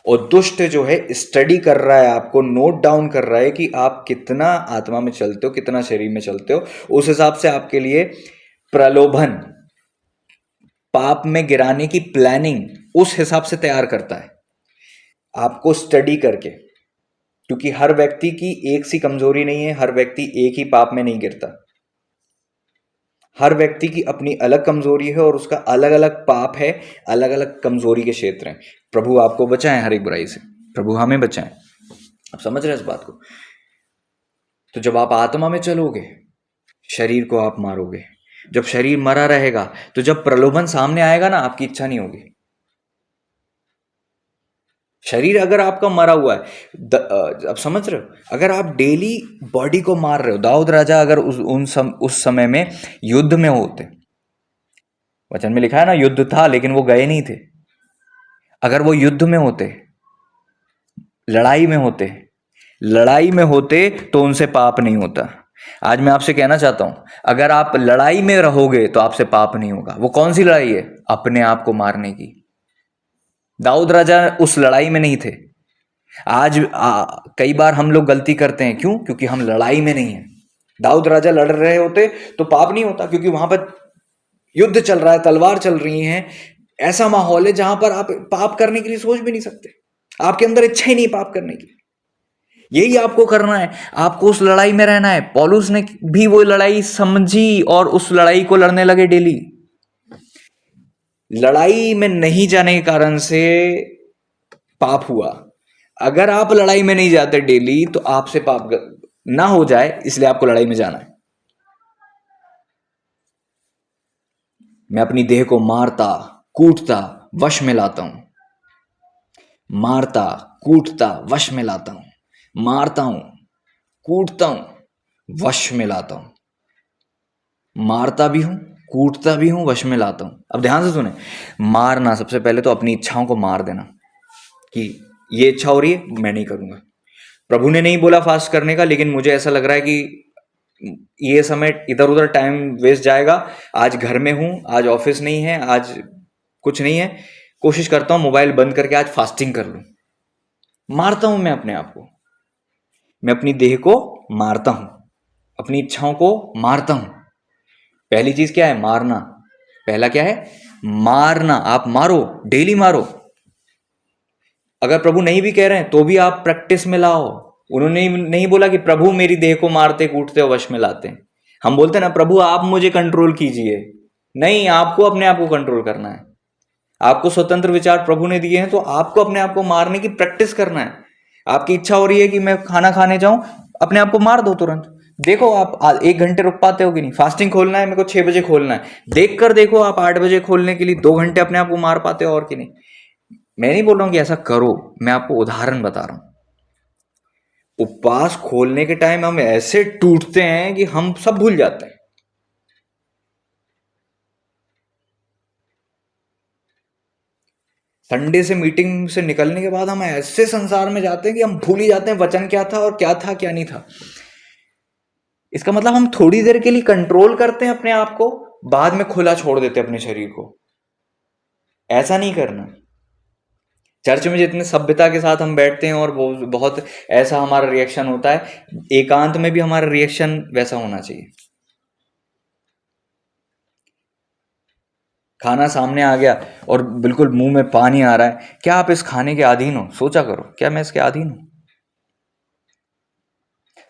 और दुष्ट जो है स्टडी कर रहा है, आपको नोट डाउन कर रहा है कि आप कितना आत्मा में चलते हो, कितना शरीर में चलते हो। उस हिसाब से आपके लिए प्रलोभन, पाप में गिराने की प्लानिंग उस हिसाब से तैयार करता है, आपको स्टडी करके। क्योंकि हर व्यक्ति की एक सी कमजोरी नहीं है, हर व्यक्ति एक ही पाप में नहीं गिरता। हर व्यक्ति की अपनी अलग कमजोरी है और उसका अलग अलग पाप है, अलग अलग कमजोरी के क्षेत्र हैं। प्रभु आपको बचाएं हर एक बुराई से, प्रभु हमें बचाएं। आप समझ रहे हैं इस बात को? तो जब आप आत्मा में चलोगे, शरीर को आप मारोगे। जब शरीर मरा रहेगा, तो जब प्रलोभन सामने आएगा ना, आपकी इच्छा नहीं होगी। शरीर अगर आपका मरा हुआ है, अब समझ रहे हो? अगर आप डेली बॉडी को मार रहे हो, दाऊद राजा अगर उस समय में युद्ध में होते, वचन में लिखा है ना, युद्ध था लेकिन वो गए नहीं थे। अगर वो युद्ध में होते, लड़ाई में होते तो उनसे पाप नहीं होता। आज मैं आपसे कहना चाहता हूं, अगर आप लड़ाई में रहोगे तो आपसे पाप नहीं होगा। वो कौन सी लड़ाई है? अपने आप को मारने की। दाऊद राजा उस लड़ाई में नहीं थे। आज कई बार हम लोग गलती करते हैं, क्यों? क्योंकि हम लड़ाई में नहीं है। दाऊद राजा लड़ रहे होते तो पाप नहीं होता, क्योंकि वहां पर युद्ध चल रहा है, तलवार चल रही है, ऐसा माहौल है जहां पर आप पाप करने के लिए सोच भी नहीं सकते। आपके अंदर इच्छा ही नहीं पाप करने की। यही आपको करना है, आपको उस लड़ाई में रहना है। पौलुस ने भी वो लड़ाई समझी और उस लड़ाई को लड़ने लगे डेली। लड़ाई में नहीं जाने के कारण से पाप हुआ। अगर आप लड़ाई में नहीं जाते डेली, तो आपसे पाप ना हो जाए, इसलिए आपको लड़ाई में जाना है। मैं अपनी देह को मारता, कूटता, वश में लाता हूं। मारता, कूटता, वश में लाता हूं। मारता हूं, कूटता हूं, वश में लाता हूं। मारता भी हूं, कूटता भी हूं, वश में लाता हूं। अब ध्यान से सुने, मारना, सबसे पहले तो अपनी इच्छाओं को मार देना कि ये इच्छा हो रही है, मैं नहीं करूंगा। प्रभु ने नहीं बोला फास्ट करने का, लेकिन मुझे ऐसा लग रहा है कि ये समय इधर उधर टाइम वेस्ट जाएगा। आज घर में हूं, आज ऑफिस नहीं है, आज कुछ नहीं है, कोशिश करता हूं मोबाइल बंद करके आज फास्टिंग कर लूं। मारता हूं मैं अपने आप को, मैं अपनी देह को मारता हूं, अपनी इच्छाओं को मारता हूं। पहली चीज क्या है? मारना। पहला क्या है? मारना। आप मारो, डेली मारो। अगर प्रभु नहीं भी कह रहे हैं तो भी आप प्रैक्टिस में लाओ। उन्होंने नहीं बोला कि प्रभु मेरी देह को मारते कूटते और वश में लाते हैं। हम बोलते हैं ना, प्रभु आप मुझे कंट्रोल कीजिए। नहीं, आपको अपने आप को कंट्रोल करना है। आपको स्वतंत्र विचार प्रभु ने दिए हैं, तो आपको अपने आप को मारने की प्रैक्टिस करना है। आपकी इच्छा हो रही है कि मैं खाना खाने जाऊं, अपने आप को मार दो तुरंत। देखो आप 1 घंटे रुक पाते हो कि नहीं। फास्टिंग खोलना है मेरे को 6 बजे खोलना है, देख कर देखो आप 8 बजे खोलने के लिए 2 घंटे अपने आप को मार पाते हो और कि नहीं। मैं नहीं बोल रहा हूं कि ऐसा करो, मैं आपको उदाहरण बता रहा हूं। उपवास खोलने के टाइम हम ऐसे टूटते हैं कि हम सब भूल जाते हैं। संडे से मीटिंग से निकलने के बाद हम ऐसे संसार में जाते हैं कि हम भूल ही जाते हैं वचन क्या था और क्या था क्या नहीं था। इसका मतलब हम थोड़ी देर के लिए कंट्रोल करते हैं अपने आप को, बाद में खुला छोड़ देते हैं अपने शरीर को। ऐसा नहीं करना। चर्च में जितने सभ्यता के साथ हम बैठते हैं और वो बहुत ऐसा हमारा रिएक्शन होता है, एकांत में भी हमारा रिएक्शन वैसा होना चाहिए। खाना सामने आ गया और बिल्कुल मुंह में पानी आ रहा है, क्या आप इस खाने के अधीन हो? सोचा करो, क्या मैं इसके अधीन हूं?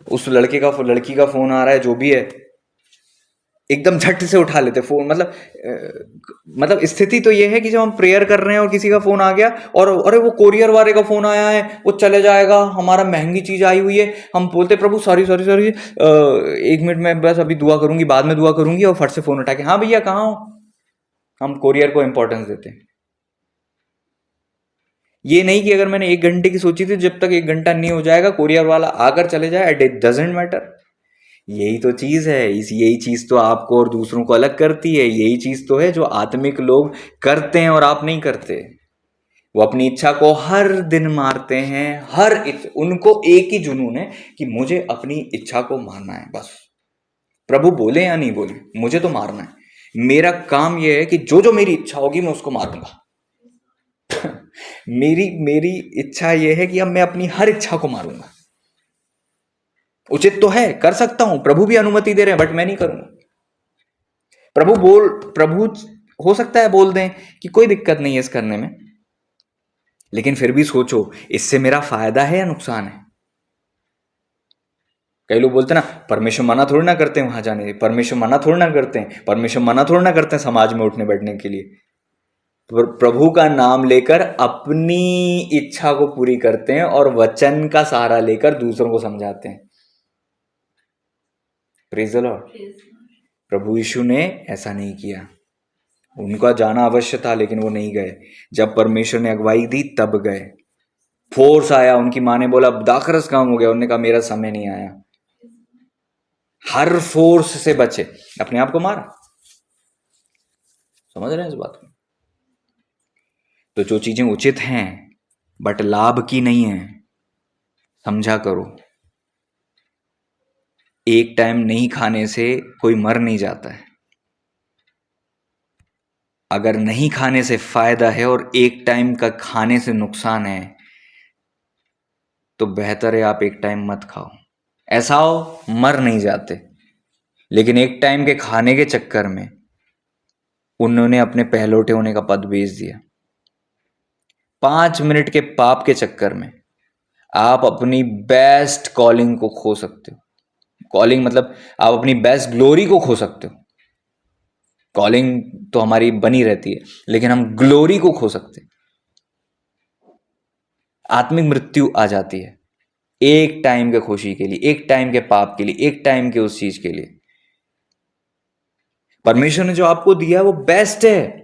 उस लड़की का फोन आ रहा है, जो भी है, एकदम झट से उठा लेते फोन। मतलब स्थिति तो ये है कि जब हम प्रेयर कर रहे हैं और किसी का फोन आ गया और अरे वो कोरियर वाले का फोन आया है, वो चले जाएगा, हमारा महंगी चीज आई हुई है, हम बोलते प्रभु सॉरी सॉरी सॉरी, 1 मिनट में बस अभी दुआ करूंगी, बाद में दुआ करूंगी, और फट से फोन उठा के हाँ भैया कहाँ हो। हम कोरियर को इंपॉर्टेंस देते हैं। ये नहीं कि अगर मैंने 1 घंटे की सोची थी, जब तक 1 घंटा नहीं हो जाएगा कोरियर वाला आकर चले जाए, इट डजंट मैटर। यही तो चीज है, यही चीज तो आपको और दूसरों को अलग करती है। यही चीज तो है जो आत्मिक लोग करते हैं और आप नहीं करते। वो अपनी इच्छा को हर दिन मारते हैं। उनको एक ही जुनून है कि मुझे अपनी इच्छा को मारना है, बस। प्रभु बोले या नहीं बोले, मुझे तो मारना है। मेरा काम यह है कि जो जो मेरी इच्छा होगी मैं उसको मारूंगा। मेरी इच्छा यह है कि अब मैं अपनी हर इच्छा को मारूंगा। उचित तो है, कर सकता हूं, प्रभु भी अनुमति दे रहे हैं, बट मैं नहीं करूंगा। प्रभु हो सकता है बोल दें कि कोई दिक्कत नहीं है इस करने में, लेकिन फिर भी सोचो, इससे मेरा फायदा है या नुकसान है? कई लोग बोलते हैं ना, परमेश्वर मना थोड़ी ना करते हैं वहां जाने, परमेश्वर मना थोड़ी ना करते हैं, परमेश्वर मना थोड़ी ना करते हैं समाज में उठने बैठने के लिए। प्रभु का नाम लेकर अपनी इच्छा को पूरी करते हैं और वचन का सहारा लेकर दूसरों को समझाते हैं। Praise the Lord. प्रभु यीशु ने ऐसा नहीं किया। उनका जाना अवश्य था, लेकिन वो नहीं गए। जब परमेश्वर ने अगुवाई दी तब गए। फोर्स आया, उनकी माँ ने बोला दाखरस काम हो गया, उन्होंने कहा मेरा समय नहीं आया। हर फोर्स से बचे, अपने आप को मारा। समझ रहे हैं इस बात को? तो जो चीजें उचित हैं बट लाभ की नहीं है, समझा करो। एक टाइम नहीं खाने से कोई मर नहीं जाता है। अगर नहीं खाने से फायदा है और एक टाइम का खाने से नुकसान है, तो बेहतर है आप एक टाइम मत खाओ। ऐसा हो मर नहीं जाते, लेकिन एक टाइम के खाने के चक्कर में उन्होंने अपने पहलौठे होने का पद बेच दिया। 5 मिनट के पाप के चक्कर में आप अपनी बेस्ट कॉलिंग को खो सकते हो। कॉलिंग मतलब आप अपनी बेस्ट ग्लोरी को खो सकते हो। कॉलिंग तो हमारी बनी रहती है, लेकिन हम ग्लोरी को खो सकते हैं। आत्मिक मृत्यु आ जाती है एक टाइम के खुशी के लिए, एक टाइम के पाप के लिए, एक टाइम के उस चीज के लिए। परमेश्वर ने जो आपको दिया वो बेस्ट है।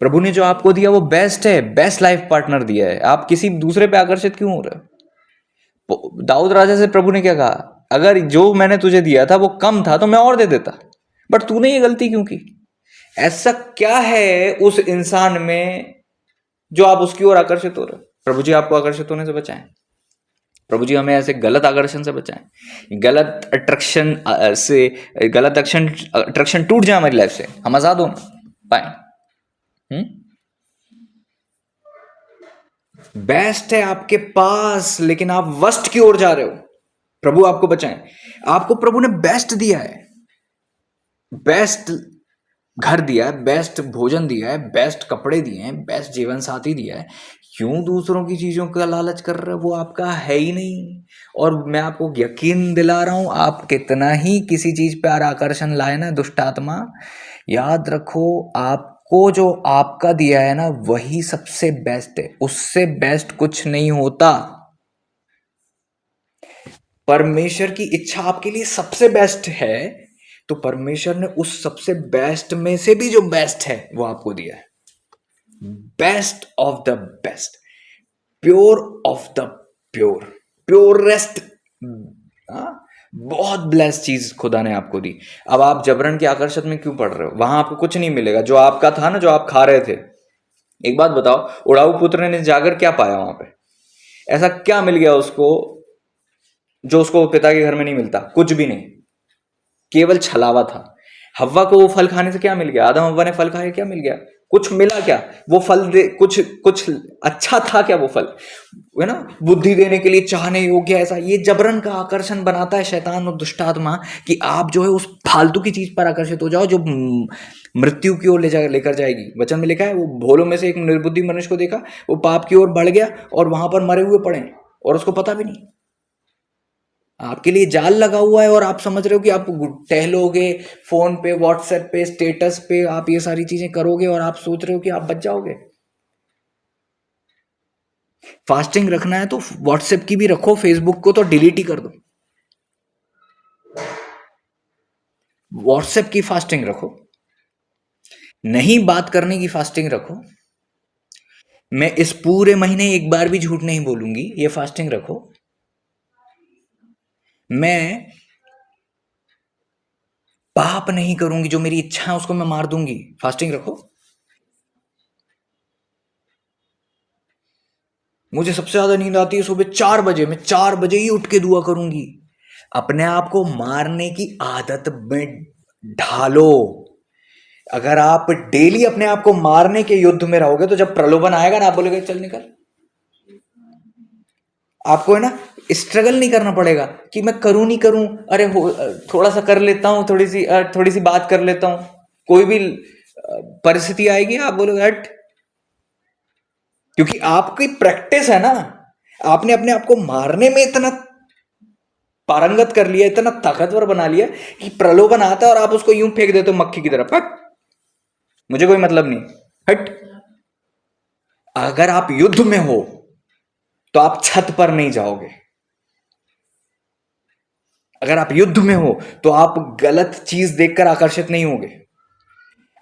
प्रभु ने जो आपको दिया वो बेस्ट है, बेस्ट लाइफ पार्टनर दिया है। आप किसी दूसरे पे आकर्षित क्यों हो रहे हो? दाऊद राजा से प्रभु ने क्या कहा, अगर जो मैंने तुझे दिया था वो कम था तो मैं और दे देता, बट तूने ये गलती क्यों की? ऐसा क्या है उस इंसान में जो आप उसकी ओर आकर्षित हो रहे हो? प्रभु जी आपको आकर्षित होने से बचाएं, प्रभु जी हमें ऐसे गलत आकर्षण से बचाएं, गलत अट्रैक्शन से, गलत अट्रैक्शन टूट जाए हमारी लाइफ से, हम आजाद हो पाए। बेस्ट है आपके पास, लेकिन आप वर्स्ट की ओर जा रहे हो। प्रभु आपको बचाएं। आपको प्रभु ने बेस्ट दिया है, बेस्ट घर दिया है, बेस्ट भोजन दिया है, बेस्ट कपड़े दिए हैं, बेस्ट जीवन साथी दिया है, क्यों दूसरों की चीजों का लालच कर रहे हो? वो आपका है ही नहीं। और मैं आपको यकीन दिला रहा हूं, आप कितना ही किसी चीज पर आकर्षण लाए ना दुष्ट आत्मा, याद रखो आपको जो आपका दिया है ना वही सबसे बेस्ट है, उससे बेस्ट कुछ नहीं होता। परमेश्वर की इच्छा आपके लिए सबसे बेस्ट है, तो परमेश्वर ने उस सबसे बेस्ट में से भी जो बेस्ट है वो आपको दिया है, best of the best, pure of the pure, purest, बहुत ब्लेस्ड चीज खुदा ने आपको दी। अब आप जबरन के आकर्षण में क्यों पड़ रहे हो? वहां आपको कुछ नहीं मिलेगा जो आपका था ना, जो आप खा रहे थे। एक बात बताओ, उड़ाऊ पुत्र ने जाकर क्या पाया वहां पे? ऐसा क्या मिल गया उसको जो उसको पिता के घर में नहीं मिलता? कुछ भी नहीं, केवल छलावा था। हव्वा को वो फल खाने से क्या मिल गया? आदम हव्वा ने फल खाया, क्या मिल गया? कुछ मिला क्या? वो फल दे कुछ कुछ अच्छा था क्या वो फल? है ना, बुद्धि देने के लिए चाहने योग्य, ऐसा ये जबरन का आकर्षण बनाता है शैतान और दुष्टात्मा, कि आप जो है उस फालतू की चीज पर आकर्षित हो जाओ जो मृत्यु की ओर लेकर जाएगी। वचन में लिखा है, वो भोलों में से एक निर्बुद्धि मनुष्य को देखा, वो पाप की ओर बढ़ गया और वहां पर मरे हुए पड़े और उसको पता भी नहीं। आपके लिए जाल लगा हुआ है और आप समझ रहे हो कि आप टहलोगे फोन पे, व्हाट्सएप पे, स्टेटस पे, आप ये सारी चीजें करोगे और आप सोच रहे हो कि आप बच जाओगे। फास्टिंग रखना है तो व्हाट्सएप की भी रखो, फेसबुक को तो डिलीट ही कर दो। व्हाट्सएप की फास्टिंग रखो, नहीं बात करने की फास्टिंग रखो। मैं इस पूरे महीने एक बार भी झूठ नहीं बोलूंगी, ये फास्टिंग रखो। मैं पाप नहीं करूंगी, जो मेरी इच्छा है उसको मैं मार दूंगी, फास्टिंग रखो। मुझे सबसे ज्यादा नींद आती है सुबह 4 बजे, मैं 4 बजे ही उठ के दुआ करूंगी। अपने आप को मारने की आदत में ढालो। अगर आप डेली अपने आप को मारने के युद्ध में रहोगे तो जब प्रलोभन आएगा ना, आप बोलोगे चल निकल। आपको है ना स्ट्रगल नहीं करना पड़ेगा कि मैं करूं नहीं करूं, अरे थोड़ा सा कर लेता हूं, थोड़ी सी बात कर लेता हूं। कोई भी परिस्थिति आएगी आप बोलोगे हट, क्योंकि आपकी प्रैक्टिस है ना, आपने अपने आप को मारने में इतना पारंगत कर लिया, इतना ताकतवर बना लिया कि प्रलोभन आता है और आप उसको यूं फेंक देते हो मक्खी की तरफ, हट मुझे कोई मतलब नहीं, हट। अगर आप युद्ध में हो तो आप छत पर नहीं जाओगे। अगर आप युद्ध में हो तो आप गलत चीज देखकर आकर्षित नहीं होगे।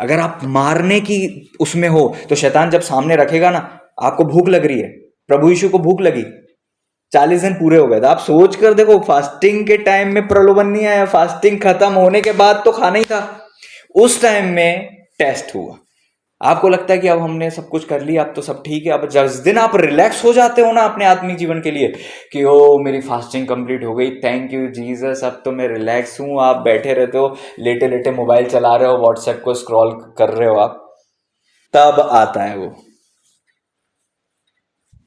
अगर आप मारने की उसमें हो तो शैतान जब सामने रखेगा ना, आपको भूख लग रही है, प्रभु यीशु को भूख लगी, 40 दिन पूरे हो गए थे, आप सोच कर देखो, फास्टिंग के टाइम में प्रलोभन नहीं आया, फास्टिंग खत्म होने के बाद तो खाना ही था, उस टाइम में टेस्ट हुआ। आपको लगता है कि अब हमने सब कुछ कर लिया, अब तो सब ठीक है। अब जिस दिन आप रिलैक्स हो जाते हो ना अपने आत्मिक जीवन के लिए कि ओ मेरी फास्टिंग कंप्लीट हो गई, थैंक यू जीसस, अब तो मैं रिलैक्स हूं, आप बैठे रहते हो लेटे लेटे मोबाइल चला रहे हो, व्हाट्सएप को स्क्रॉल कर रहे हो आप, तब आता है वो,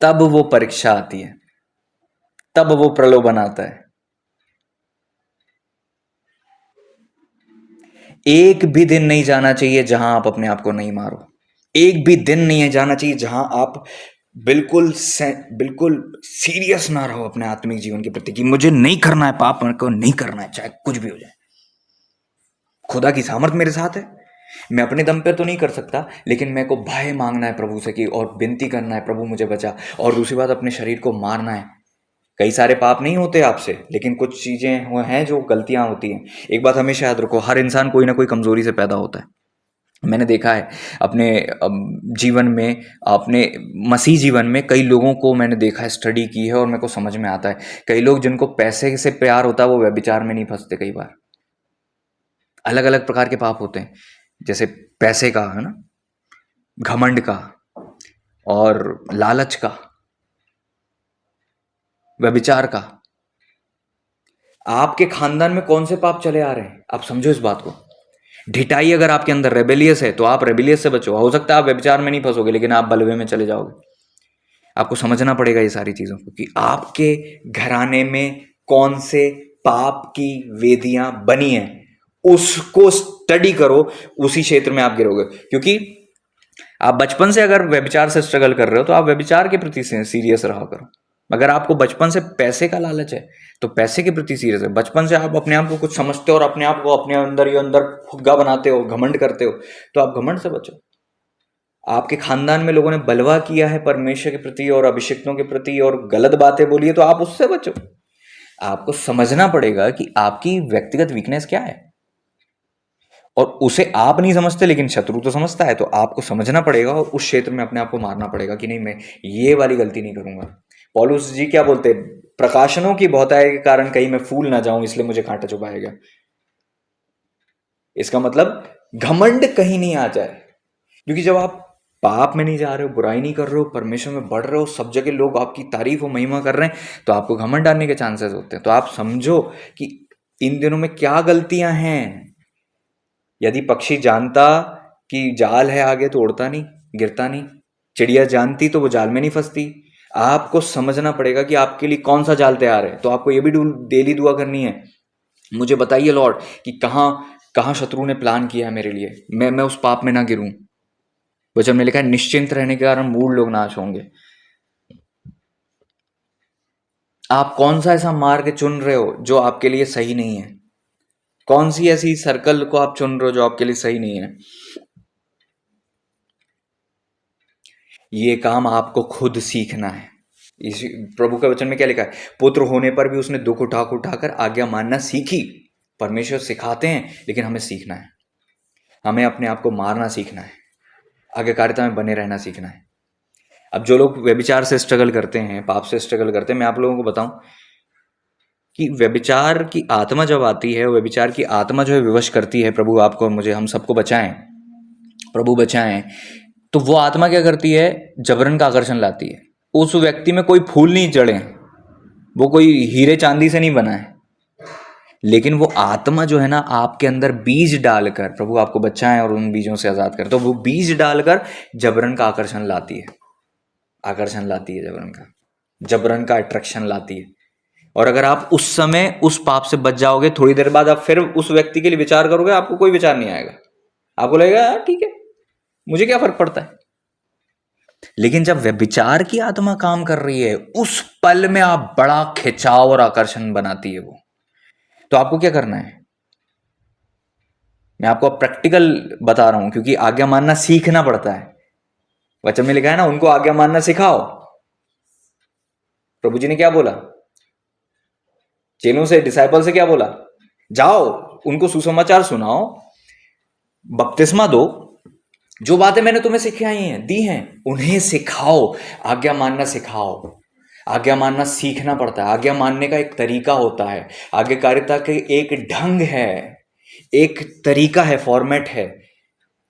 तब वो परीक्षा आती है, तब वो प्रलोभन आता है। एक भी दिन नहीं जाना चाहिए जहां आप अपने आप को नहीं मारो। एक भी दिन नहीं है जाना चाहिए जहां आप बिल्कुल सीरियस ना रहो अपने आत्मिक जीवन के प्रति कि मुझे नहीं करना है, पाप मेरे को नहीं करना है, चाहे कुछ भी हो जाए। खुदा की सामर्थ मेरे साथ है, मैं अपने दम पे तो नहीं कर सकता, लेकिन मेरे को भय मांगना है प्रभु से कि, और विनती करना है प्रभु मुझे बचा। और दूसरी बात, अपने शरीर को मारना है। कई सारे पाप नहीं होते आपसे, लेकिन कुछ चीजें वो हैं जो गलतियां होती हैं। एक बात हमेशा याद रखो, हर इंसान कोई ना कोई कमजोरी से पैदा होता है। मैंने देखा है अपने जीवन में, अपने मसीह जीवन में कई लोगों को मैंने देखा है, स्टडी की है और मेरे को समझ में आता है। कई लोग जिनको पैसे से प्यार होता है वो व्यभिचार में नहीं फंसते। कई बार अलग अलग प्रकार के पाप होते हैं, जैसे पैसे का है ना, घमंड का और लालच का, व्यभिचार का। आपके खानदान में कौन से पाप चले आ रहे हैं, आप समझो इस बात को। ढिठाई अगर आपके अंदर रेबेलियस है तो आप रेबेलियस से बचो। हो सकता है आप व्यभिचार में नहीं फंसोगे, लेकिन आप बलवे में चले जाओगे। आपको समझना पड़ेगा ये सारी चीजों को कि आपके घराने में कौन से पाप की वेदियां बनी हैं, उसको स्टडी करो, उसी क्षेत्र में आप गिरोगे। क्योंकि आप बचपन से अगर व्यभिचार से स्ट्रगल कर रहे हो तो आप व्यभिचार के प्रति सीरियस रहा करो। अगर आपको बचपन से पैसे का लालच है तो पैसे के प्रति सीरियस है। बचपन से आप अपने आप को कुछ समझते हो और अपने आप को अपने अंदर ये अंदर फुग्गा बनाते हो, घमंड करते हो, तो आप घमंड से बचो। आपके खानदान में लोगों ने बलवा किया है परमेश्वर के प्रति और अभिषिक्तों के प्रति और गलत बातें बोली है, तो आप उससे बचो। आपको समझना पड़ेगा कि आपकी व्यक्तिगत वीकनेस क्या है, और उसे आप नहीं समझते लेकिन शत्रु तो समझता है। तो आपको समझना पड़ेगा और उस क्षेत्र में अपने आप को मारना पड़ेगा कि नहीं, मैं ये वाली गलती नहीं करूंगा। पौलुस जी क्या बोलते हैं, प्रकाशनों की बहुतायत के कारण कहीं मैं फूल ना जाऊं, इसलिए मुझे कांटा चुभाया गया। इसका मतलब घमंड कहीं नहीं आ जाए। क्योंकि जब आप पाप में नहीं जा रहे हो, बुराई नहीं कर रहे हो, परमेश्वर में बढ़ रहे हो, सब जगह लोग आपकी तारीफ और महिमा कर रहे हैं, तो आपको घमंड आने के चांसेस होते हैं। तो आप समझो कि इन दिनों में क्या गलतियां हैं। यदि पक्षी जानता कि जाल है आगे तो उड़ता नहीं, गिरता नहीं। चिड़िया जानती तो वो जाल में नहीं फंसती। आपको समझना पड़ेगा कि आपके लिए कौन सा जाल तैयार है। तो आपको ये भी डेली दुआ करनी है, मुझे बताइए लॉर्ड कि कहाँ कहाँ शत्रु ने प्लान किया है मेरे लिए, मैं उस पाप में ना गिरूं। वचन में लिखा है निश्चिंत रहने के कारण मूढ़ लोग नाश होंगे। आप कौन सा ऐसा मार्ग चुन रहे हो जो आपके लिए सही नहीं है? कौन सी ऐसी सर्कल को आप चुन रहे हो जो आपके लिए सही नहीं है? ये काम आपको खुद सीखना है। इस प्रभु के वचन में क्या लिखा है, पुत्र होने पर भी उसने दुख उठाकर आज्ञा मानना सीखी। परमेश्वर सिखाते हैं लेकिन हमें सीखना है। हमें अपने आप को मारना सीखना है, आज्ञाकारिता में बने रहना सीखना है। अब जो लोग व्यभिचार से स्ट्रगल करते हैं, पाप से स्ट्रगल करते हैं, मैं आप लोगों को बताऊं कि व्यभिचार की आत्मा जब आती है, व्यभिचार की आत्मा जो है विवश करती है, प्रभु आपको और मुझे, हम सबको बचाएं, प्रभु बचाएं। तो वो आत्मा क्या करती है, जबरन का आकर्षण लाती है। उस व्यक्ति में कोई फूल नहीं जड़े, वो कोई हीरे चांदी से नहीं बना है, लेकिन वो आत्मा जो है ना आपके अंदर बीज डालकर, प्रभु आपको बचाएं और उन बीजों से आजाद कर, तो वो बीज डालकर जबरन का आकर्षण लाती है, आकर्षण लाती है, जबरन का अट्रैक्शन लाती है। और अगर आप उस समय उस पाप से बच जाओगे, थोड़ी देर बाद आप फिर उस व्यक्ति के लिए विचार करोगे, आपको कोई विचार नहीं आएगा। आपको लगेगा यार ठीक है, मुझे क्या फर्क पड़ता है। लेकिन जब व्यभिचार की आत्मा काम कर रही है, उस पल में आप बड़ा खिंचाव और आकर्षण बनाती है वो। तो आपको क्या करना है, मैं आपको प्रैक्टिकल बता रहा हूं, क्योंकि आज्ञा मानना सीखना पड़ता है। वचन में लिखा है ना, उनको आज्ञा मानना सिखाओ। प्रभु जी ने क्या बोला, चेलों से, डिसाइपल से क्या बोला, जाओ उनको सुसमाचार सुनाओ, बपतिस्मा दो, जो बातें मैंने तुम्हें सिखाई हैं, दी हैं, उन्हें सिखाओ। आज्ञा मानना सिखाओ। आज्ञा मानना सीखना पड़ता है। आज्ञा मानने का एक तरीका होता है, आज्ञाकारिता के एक ढंग है, एक तरीका है, फॉर्मेट है।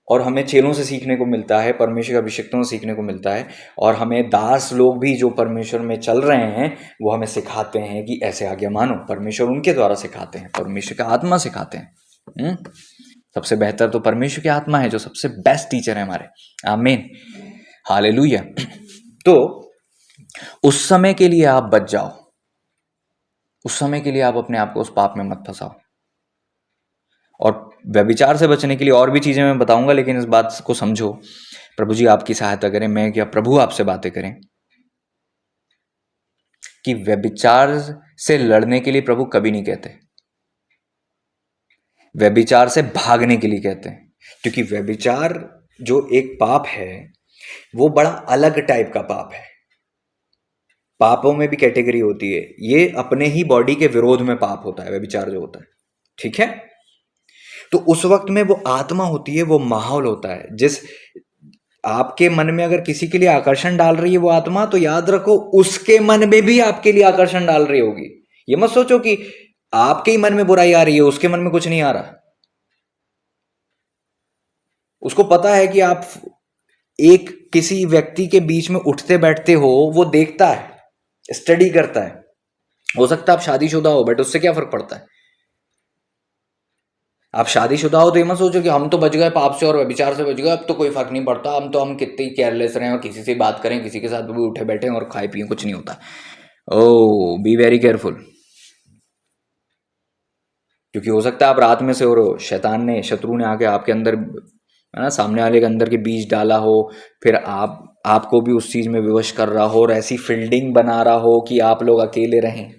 और हमें चेलों से सीखने को मिलता है, परमेश्वर के अभिषिक्तों से सीखने को मिलता है। और हमें दास लोग भी जो परमेश्वर में चल रहे हैं वो हमें सिखाते हैं कि ऐसे आज्ञा मानो। परमेश्वर उनके द्वारा सिखाते हैं, परमेश्वर का आत्मा सिखाते हैं। सबसे बेहतर तो परमेश्वर की आत्मा है जो सबसे बेस्ट टीचर है हमारे। आमीन, हालेलुया। तो उस समय के लिए आप बच जाओ, उस समय के लिए आप अपने आप को उस पाप में मत फंसाओ। और व्यभिचार से बचने के लिए और भी चीजें मैं बताऊंगा, लेकिन इस बात को समझो, प्रभु जी आपकी सहायता करें, मैं क्या प्रभु आपसे बातें करें कि व्यभिचार से लड़ने के लिए प्रभु कभी नहीं कहते, व्यभिचार से भागने के लिए कहते हैं। क्योंकि व्यभिचार जो एक पाप है वो बड़ा अलग टाइप का पाप है। पापों में भी कैटेगरी होती है, ये अपने ही बॉडी के विरोध में पाप होता है व्यभिचार जो होता है, ठीक है। तो उस वक्त में वो आत्मा होती है, वो माहौल होता है। जिस आपके मन में अगर किसी के लिए आकर्षण डाल रही है वो आत्मा, तो याद रखो उसके मन में भी आपके लिए आकर्षण डाल रही होगी। ये मत सोचो कि आपके ही मन में बुराई आ रही है, उसके मन में कुछ नहीं आ रहा। उसको पता है कि आप एक किसी व्यक्ति के बीच में उठते बैठते हो, वो देखता है, स्टडी करता है। हो सकता है आप शादीशुदा हो, बट उससे क्या फर्क पड़ता है? आप शादीशुदा हो तो ये मत सोचो कि हम तो बच गए पाप से और व्यभिचार से बच गए, अब तो कोई फर्क नहीं पड़ता, हम कितने ही केयरलेस रहें और किसी से बात करें, किसी के साथ भी उठे बैठे और खाए पिए, कुछ नहीं होता। Oh be very careful. क्योंकि हो सकता है आप रात में से हो रहे हो, शैतान ने, शत्रु ने आके आपके अंदर, है ना, सामने वाले के अंदर के बीज डाला हो, फिर आपको भी उस चीज में विवश कर रहा हो और ऐसी फील्डिंग बना रहा हो कि आप लोग अकेले रहें।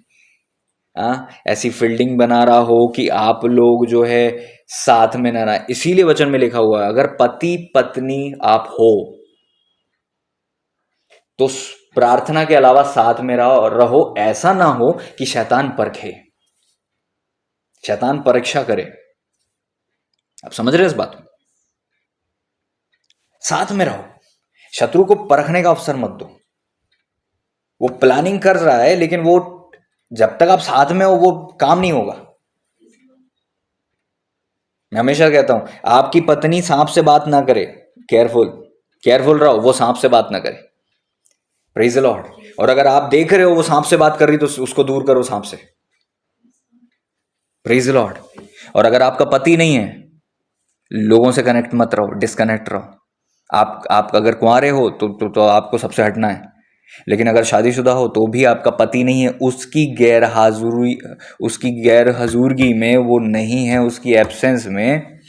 ऐसी फील्डिंग बना रहा हो कि आप लोग जो है साथ में ना रहे। इसीलिए वचन में लिखा हुआ है, अगर पति पत्नी आप हो तो प्रार्थना के अलावा साथ में रहो। ऐसा ना हो कि शैतान परखे, शैतान परीक्षा करे। आप समझ रहे हैं इस बात को? साथ में रहो, शत्रु को परखने का अवसर मत दो। वो प्लानिंग कर रहा है, लेकिन वो जब तक आप साथ में हो वो काम नहीं होगा। मैं हमेशा कहता हूं, आपकी पत्नी सांप से बात ना करे, केयरफुल, केयरफुल रहो, वो सांप से बात ना करे। Praise the Lord. और अगर आप देख रहे हो वो सांप से बात कर रही, तो उसको दूर करो सांप से। Praise the Lord. और अगर आपका पति नहीं है, लोगों से कनेक्ट मत रहो, डिस्कनेक्ट रहो। आप अगर कुंवारे हो तो आपको सबसे हटना है। लेकिन अगर शादीशुदा हो तो भी आपका पति नहीं है, उसकी गैर हजूरगी में वो नहीं है, उसकी एब्सेंस में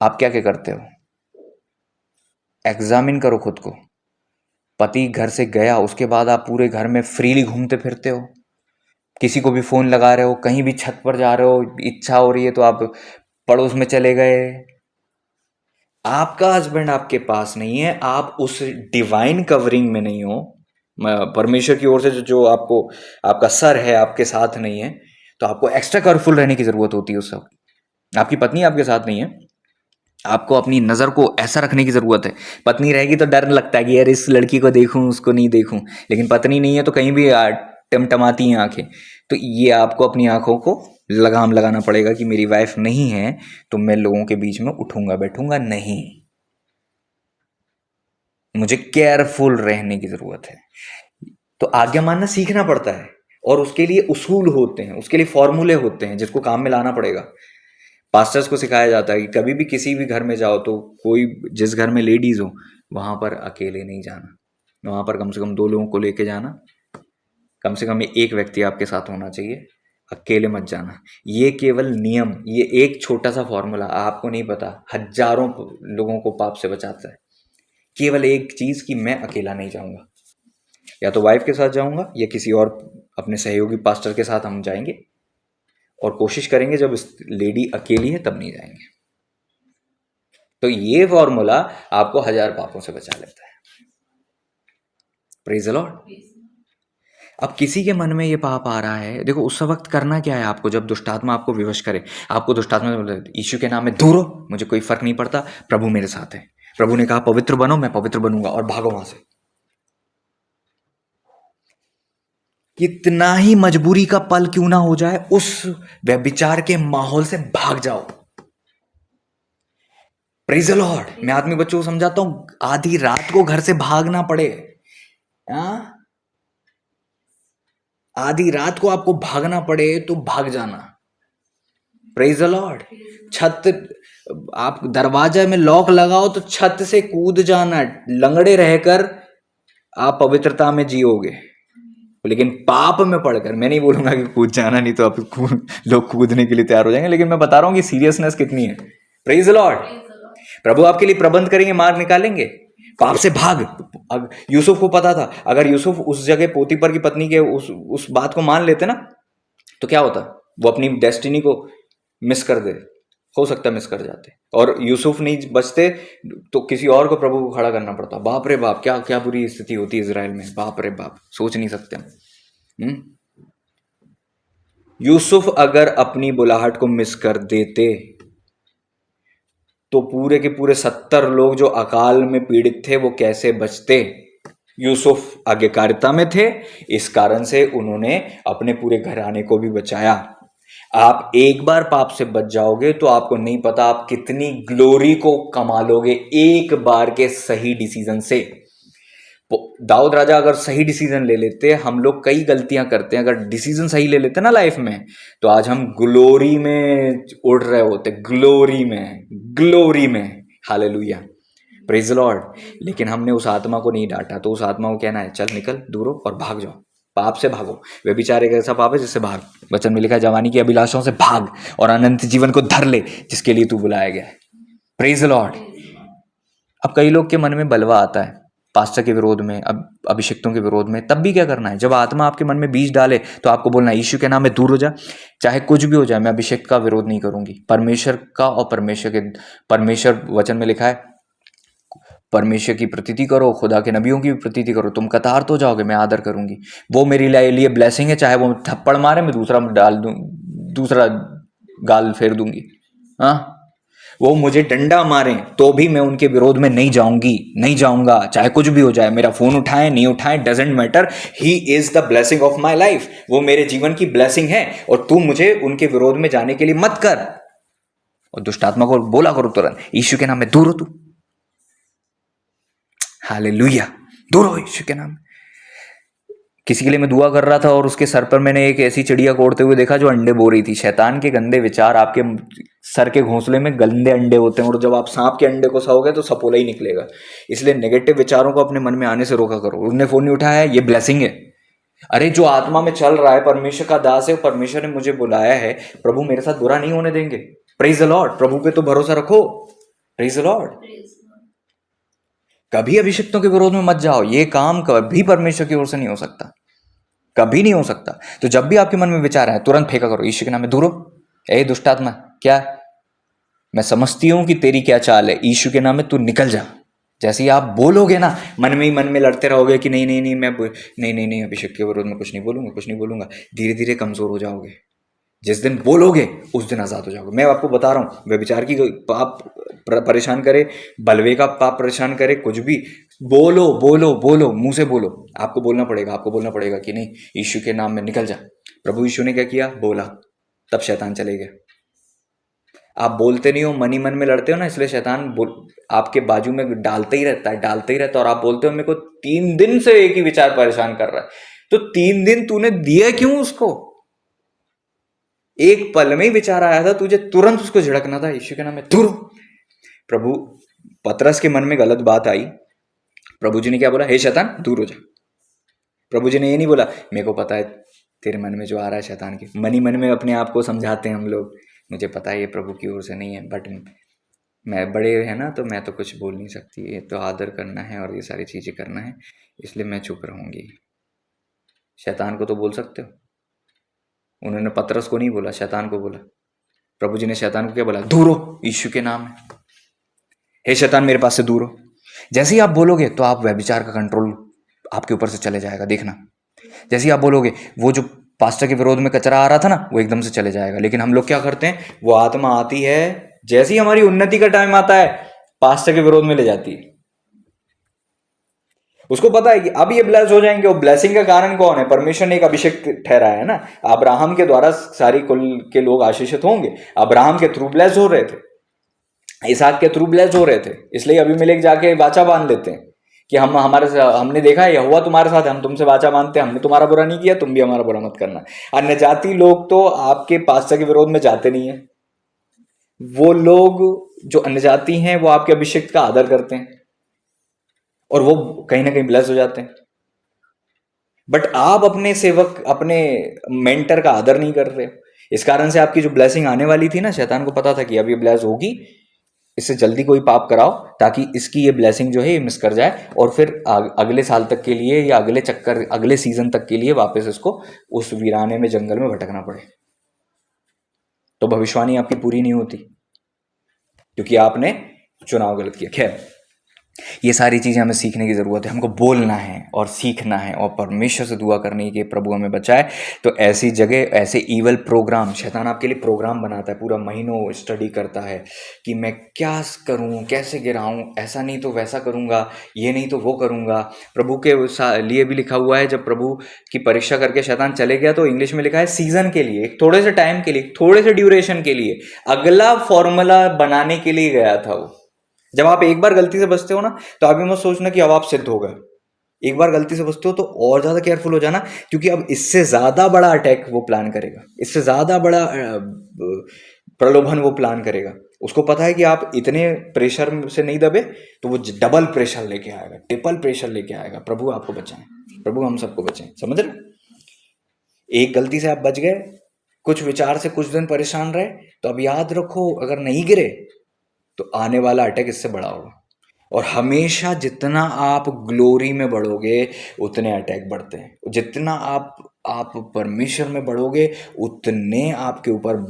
आप क्या क्या करते हो? एग्जामिन करो खुद को। पति घर से गया, उसके बाद आप पूरे घर में फ्रीली घूमते फिरते हो, किसी को भी फोन लगा रहे हो, कहीं भी छत पर जा रहे हो, इच्छा हो रही है तो आप पड़ोस में चले गए। आपका हस्बैंड आपके पास नहीं है, आप उस डिवाइन कवरिंग में नहीं हो, परमेश्वर की ओर से जो आपको, आपका सर है आपके साथ नहीं है, तो आपको एक्स्ट्रा केयरफुल रहने की जरूरत होती है उस वक्त। आपकी पत्नी आपके साथ नहीं है, आपको अपनी नजर को ऐसा रखने की जरूरत है। पत्नी रहेगी तो डर लगता है कि यार इस लड़की को देखूं, उसको नहीं देखूं। लेकिन पत्नी नहीं है तो कहीं भी टमटमाती हैं आंखें। तो ये आपको अपनी आंखों को लगाम लगाना पड़ेगा कि मेरी वाइफ नहीं है तो मैं लोगों के बीच में उठूंगा बैठूंगा नहीं, मुझे केयरफुल रहने की जरूरत है। तो आज्ञा मानना सीखना पड़ता है, और उसके लिए उसूल होते हैं, उसके लिए फॉर्मूले होते हैं जिसको काम में लाना पड़ेगा। पास्टर्स को सिखाया जाता है कि कभी भी किसी भी घर में जाओ तो कोई, जिस घर में लेडीज हो वहां पर अकेले नहीं जाना, वहां पर कम से कम 2 लोगों को लेके जाना, कम से कम एक व्यक्ति आपके साथ होना चाहिए, अकेले मत जाना। ये केवल नियम, ये एक छोटा सा फॉर्मूला आपको नहीं पता हजारों लोगों को पाप से बचाता है। केवल एक चीज कि मैं अकेला नहीं जाऊंगा, या तो वाइफ के साथ जाऊंगा या किसी और अपने सहयोगी पास्टर के साथ हम जाएंगे, और कोशिश करेंगे जब लेडी अकेली है तब नहीं जाएंगे। तो ये फॉर्मूला आपको 1000 पापों से बचा लेता है। Praise the Lord. अब किसी के मन में ये पाप आ रहा है, देखो उस वक्त करना क्या है आपको, जब दुष्टात्मा आपको विवश करे, आपको दुष्टात्मा यीशु के नाम में दूर हो, मुझे कोई फर्क नहीं पड़ता, प्रभु मेरे साथ है, प्रभु ने कहा पवित्र बनो, मैं पवित्र बनूंगा, और भागो वहां से। कितना ही मजबूरी का पल क्यों ना हो जाए, उस व्यभिचार के माहौल से भाग जाओ। Praise the Lord. मैं आदमी बच्चों को समझाता हूं, आधी रात को घर से भागना पड़े, आधी रात को आपको भागना पड़े तो भाग जाना। Praise the Lord. छत, आप दरवाजा में लॉक लगाओ तो छत से कूद जाना, लंगड़े रहकर आप पवित्रता में जियोगे। लेकिन पाप में पड़कर, मैं नहीं बोलूंगा कि कूद जाना, नहीं तो आप लोग कूदने के लिए तैयार हो जाएंगे, लेकिन मैं बता रहा हूं कि सीरियसनेस कितनी है। Praise the Lord. प्रभु आपके लिए प्रबंध करेंगे, मार्ग निकालेंगे। पाप से भाग। अब यूसुफ को पता था, अगर यूसुफ उस जगह पोतीपर की पत्नी के उस बात को मान लेते ना, तो क्या होता, वो अपनी डेस्टिनी को मिस कर दे, हो सकता है मिस कर जाते, और यूसुफ नहीं बचते तो किसी और को प्रभु को खड़ा करना पड़ता। बाप रे बाप, क्या क्या बुरी स्थिति होती है इजराइल में, बाप रे बाप, सोच नहीं सकते हम। यूसुफ अगर अपनी बुलाहट को मिस कर देते तो पूरे के पूरे 70 लोग जो अकाल में पीड़ित थे वो कैसे बचते। यूसुफ आज्ञाकारिता में थे, इस कारण से उन्होंने अपने पूरे घराने को भी बचाया। आप एक बार पाप से बच जाओगे तो आपको नहीं पता आप कितनी ग्लोरी को कमा लोगे एक बार के सही डिसीजन से। दाऊद राजा अगर सही डिसीजन ले लेते, हम लोग कई गलतियां करते हैं, अगर डिसीजन सही ले लेते ना लाइफ में तो आज हम ग्लोरी में उड़ रहे होते, ग्लोरी में हालेलुया, प्रेज द लॉर्ड। लेकिन हमने उस आत्मा को नहीं डांटा, तो उस आत्मा को कहना है चल निकल दूर हो और भाग जाओ, पाप से भागो। व्यभिचार एक ऐसा पाप है जिससे भाग, वचन में लिखा है जवानी की अभिलाषाओं से भाग और अनंत जीवन को धर ले जिसके लिए तू बुलाया गया है। Praise the Lord. अब कई लोग के मन में बलवा आता है पास्टर के विरोध में, अब अभिषिक्तों के विरोध में, तब भी क्या करना है, जब आत्मा आपके मन में बीज डाले तो आपको बोलना है यीशु के नाम में दूर हो जा, चाहे कुछ भी हो जाए, मैं अभिषेक का विरोध नहीं करूंगी। परमेश्वर का और परमेश्वर वचन में लिखा है परमेश्वर की प्रतीति करो, खुदा के नबियों की भी प्रतीति करो, तुम कतार तो जाओगे, मैं आदर करूंगी। वो मेरे लिए ब्लेसिंग है, चाहे वो थप्पड़ मारे मैं दूसरा डाल दूं, दूसरा गाल फेर दूंगी। हाँ, वो मुझे डंडा मारें तो भी मैं उनके विरोध में नहीं जाऊंगी, नहीं जाऊंगा, चाहे कुछ भी हो जाए। मेरा फोन उठाएं नहीं उठाएं doesn't matter, he is the blessing of my life, वो मेरे जीवन की ब्लेसिंग है और तू मुझे उनके विरोध में जाने के लिए मत कर। और दुष्ट आत्मा को बोला करो तुरंत यीशु के नाम में दूर हो तू, हालेलुया, दूर हो यीशु के नाम। किसी के लिए मैं दुआ कर रहा था और उसके सर पर मैंने एक ऐसी चिड़िया को उड़ते हुए देखा जो अंडे बो रही थी। शैतान के गंदे विचार आपके सर के घोंसले में गंदे अंडे होते हैं, और जब आप सांप के अंडे को सहोगे तो सपोला ही निकलेगा। इसलिए नेगेटिव विचारों को अपने मन में आने से रोका करो। उन्होंने फोन नहीं उठाया है, ये ब्लेसिंग है। अरे जो आत्मा में चल रहा है, परमेश्वर का दास है, परमेश्वर ने मुझे बुलाया है, प्रभु मेरे साथ बुरा नहीं होने देंगे। Praise the Lord. प्रभु पे तो भरोसा रखो। Praise the Lord. कभी अभिषिक्तों के विरोध में मत जाओ, ये काम कभी परमेश्वर की ओर से नहीं हो सकता, कभी नहीं हो सकता। तो जब भी आपके मन में विचार आए तुरंत फेंका करो यीशु के नाम में दूर हो। ए दुष्ट आत्मा, क्या मैं समझती हूं कि तेरी क्या चाल है, यीशु के नाम में तू निकल जा। जैसे ही आप बोलोगे ना, मन में लड़ते रहोगे कि नहीं नहीं नहीं मैं नहीं अभिषेक के विरोध में कुछ नहीं बोलूंगा, धीरे धीरे कमजोर हो जाओगे। जिस दिन बोलोगे उस दिन आजाद हो जाओगे। मैं आपको बता रहा हूं, व्यभिचार की पाप परेशान करे, बलवे का पाप परेशान करे, कुछ भी बोलो बोलो बोलो, मुंह से बोलो। आपको बोलना पड़ेगा कि नहीं यीशु के नाम में निकल जा। प्रभु यीशु ने क्या किया, बोला, तब शैतान चले गए। आप बोलते नहीं हो, मन ही मन में लड़ते हो ना, इसलिए शैतान आपके बाजू में डालते ही रहता है। और आप बोलते हो मेरे को 3 दिन से एक ही विचार परेशान कर रहा है, तो 3 दिन तूने दिया क्यों उसको? एक पल में ही विचार आया था, तुझे तुरंत उसको झड़कना था यीशु के नाम में दूर। प्रभु पतरस के मन में गलत बात आई, प्रभु जी ने क्या बोला, हे शैतान दूर हो जा। प्रभु जी ने ये नहीं बोला मेरे को पता है तेरे मन में जो आ रहा है शैतान के, मन ही मन में अपने आप को समझाते हैं हम लोग, मुझे पता है ये प्रभु की ओर से नहीं है, बट मैं बड़े है ना तो मैं तो कुछ बोल नहीं सकती, ये तो आदर करना है और ये सारी चीजें करना है, इसलिए मैं चुप रहूंगी। शैतान को तो बोल सकते हो। उन्होंने पतरस को नहीं बोला, शैतान को बोला। प्रभु जी ने शैतान को क्या बोला, दूर हो यीशु के नाम में, हे शैतान मेरे पास से दूर हो। जैसे ही आप बोलोगे तो आप व्यभिचार का कंट्रोल आपके ऊपर से चले जाएगा, देखना। जैसे ही आप बोलोगे, वो जो पास्टर के विरोध में कचरा आ रहा था ना, वो एकदम से चले जाएगा। लेकिन हम लोग क्या करते हैं, वो आत्मा आती है, जैसे ही हमारी उन्नति का टाइम आता है पास्टर के विरोध में ले जाती है। उसको पता है कि अब ये ब्लेस हो जाएंगे। वो ब्लेसिंग का कारण कौन है, परमेश्वर ने एक अभिषेक ठहराया है ना। अब्राहम के द्वारा सारी कुल के लोग आशीषित होंगे, अब्राहम के थ्रू ब्लेस हो रहे थे, इसहाक के थ्रू ब्लेस हो रहे थे। इसलिए अबीमेलेक जाके वाचा बांध लेते हैं कि हमने देखा है यहोवा तुम्हारे साथ है, हम तुमसे वाचा बांधते हैं, हमने तुम्हारा बुरा नहीं किया, तुम भी हमारा बुरा मत करना। अन्य जाति लोग तो आपके पास्टर के विरोध में जाते नहीं है। वो लोग जो अन्य जाति हैं वो आपके अभिषेक का आदर करते हैं और वो कहीं ना कहीं ब्लेस हो जाते हैं। बट आप अपने सेवक, अपने मेंटर का आदर नहीं कर रहे। इस कारण से आपकी जो ब्लेसिंग आने वाली थी ना, शैतान को पता था कि अब ये ब्लेस होगी, इससे जल्दी कोई पाप कराओ ताकि इसकी ये ब्लेसिंग जो है ये मिस कर जाए, और फिर अगले साल तक के लिए या अगले चक्कर, अगले सीजन तक के लिए वापस इसको उस वीराने में, जंगल में भटकना पड़े। तो भविष्यवाणी आपकी पूरी नहीं होती क्योंकि आपने चुनाव गलत किया। खैर, ये सारी चीज़ें हमें सीखने की ज़रूरत है, हमको बोलना है और सीखना है और परमेश्वर से दुआ करनी है कि प्रभु हमें बचाए। तो ऐसी जगह, ऐसे ईवल प्रोग्राम, शैतान आपके लिए प्रोग्राम बनाता है, पूरा महीनों स्टडी करता है कि मैं क्या करूं, कैसे गिराऊं, ऐसा नहीं तो वैसा करूंगा, ये नहीं तो वो करूंगा। प्रभु के लिए भी लिखा हुआ है, जब प्रभु की परीक्षा करके शैतान चले गया तो इंग्लिश में लिखा है सीजन के लिए, थोड़े से टाइम के लिए, थोड़े से ड्यूरेशन के लिए, अगला फॉर्मूला बनाने के लिए गया था वो। जब आप एक बार गलती से बचते हो ना, तो आप ये मत सोचना कि अब आप सिद्ध हो गए। एक बार गलती से बचते हो तो और ज्यादा केयरफुल हो जाना, क्योंकि अब इससे ज्यादा बड़ा अटैक वो प्लान करेगा, इससे ज्यादा बड़ा प्रलोभन वो प्लान करेगा। उसको पता है कि आप इतने प्रेशर से नहीं दबे, तो वो डबल प्रेशर लेके आएगा, ट्रिपल प्रेशर लेके आएगा। प्रभु आपको बचाएं, प्रभु हम सबको बचाएं, समझ रहे? एक गलती से आप बच गए, कुछ विचार से कुछ दिन परेशान रहे, तो अब याद रखो, अगर नहीं गिरे तो आने वाला अटैक इससे बड़ा होगा। और हमेशा जितना आप ग्लोरी में बढ़ोगे उतने अटैक बढ़ते हैं, जितना आप परमेश्वर में बढ़ोगे उतने आपके ऊपर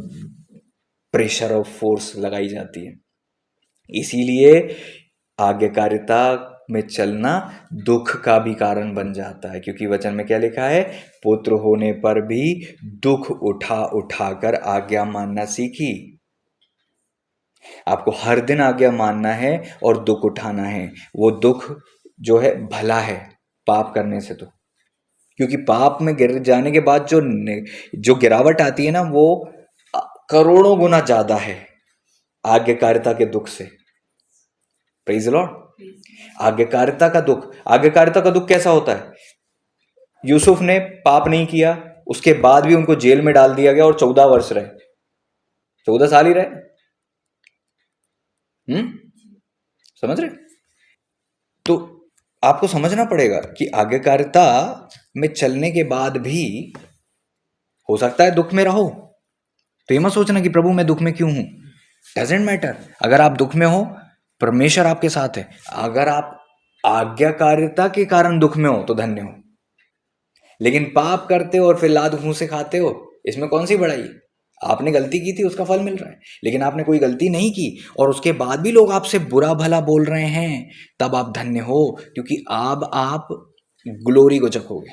प्रेशर और फोर्स लगाई जाती है। इसीलिए आज्ञाकारिता में चलना दुख का भी कारण बन जाता है, क्योंकि वचन में क्या लिखा है? पुत्र होने पर भी दुख उठा उठाकर आज्ञा मानना सीखी। आपको हर दिन आज्ञा मानना है और दुख उठाना है। वो दुख जो है भला है, पाप करने से तो, क्योंकि पाप में गिर जाने के बाद जो गिरावट आती है ना, वो करोड़ों गुना ज्यादा है आज्ञाकारिता के दुख से। Praise the Lord. आज्ञाकारिता का दुख कैसा होता है? यूसुफ ने पाप नहीं किया, उसके बाद भी उनको जेल में डाल दिया गया और 14 वर्ष रहे, 14 साल ही रहे। समझ रहे? तो आपको समझना पड़ेगा कि आज्ञाकारिता में चलने के बाद भी हो सकता है दुख में रहो, तो ये मत सोचना कि प्रभु मैं दुख में क्यों हूं। डजेंट मैटर, अगर आप दुख में हो परमेश्वर आपके साथ है। अगर आप आज्ञाकारिता के कारण दुख में हो तो धन्य हो, लेकिन पाप करते हो और फिर लात मुंह से खाते हो, इसमें कौन सी बड़ाई? आपने गलती की थी, उसका फल मिल रहा है। लेकिन आपने कोई गलती नहीं की और उसके बाद भी लोग आपसे बुरा भला बोल रहे हैं, तब आप धन्य हो, क्योंकि अब आप ग्लोरी को चखोगे,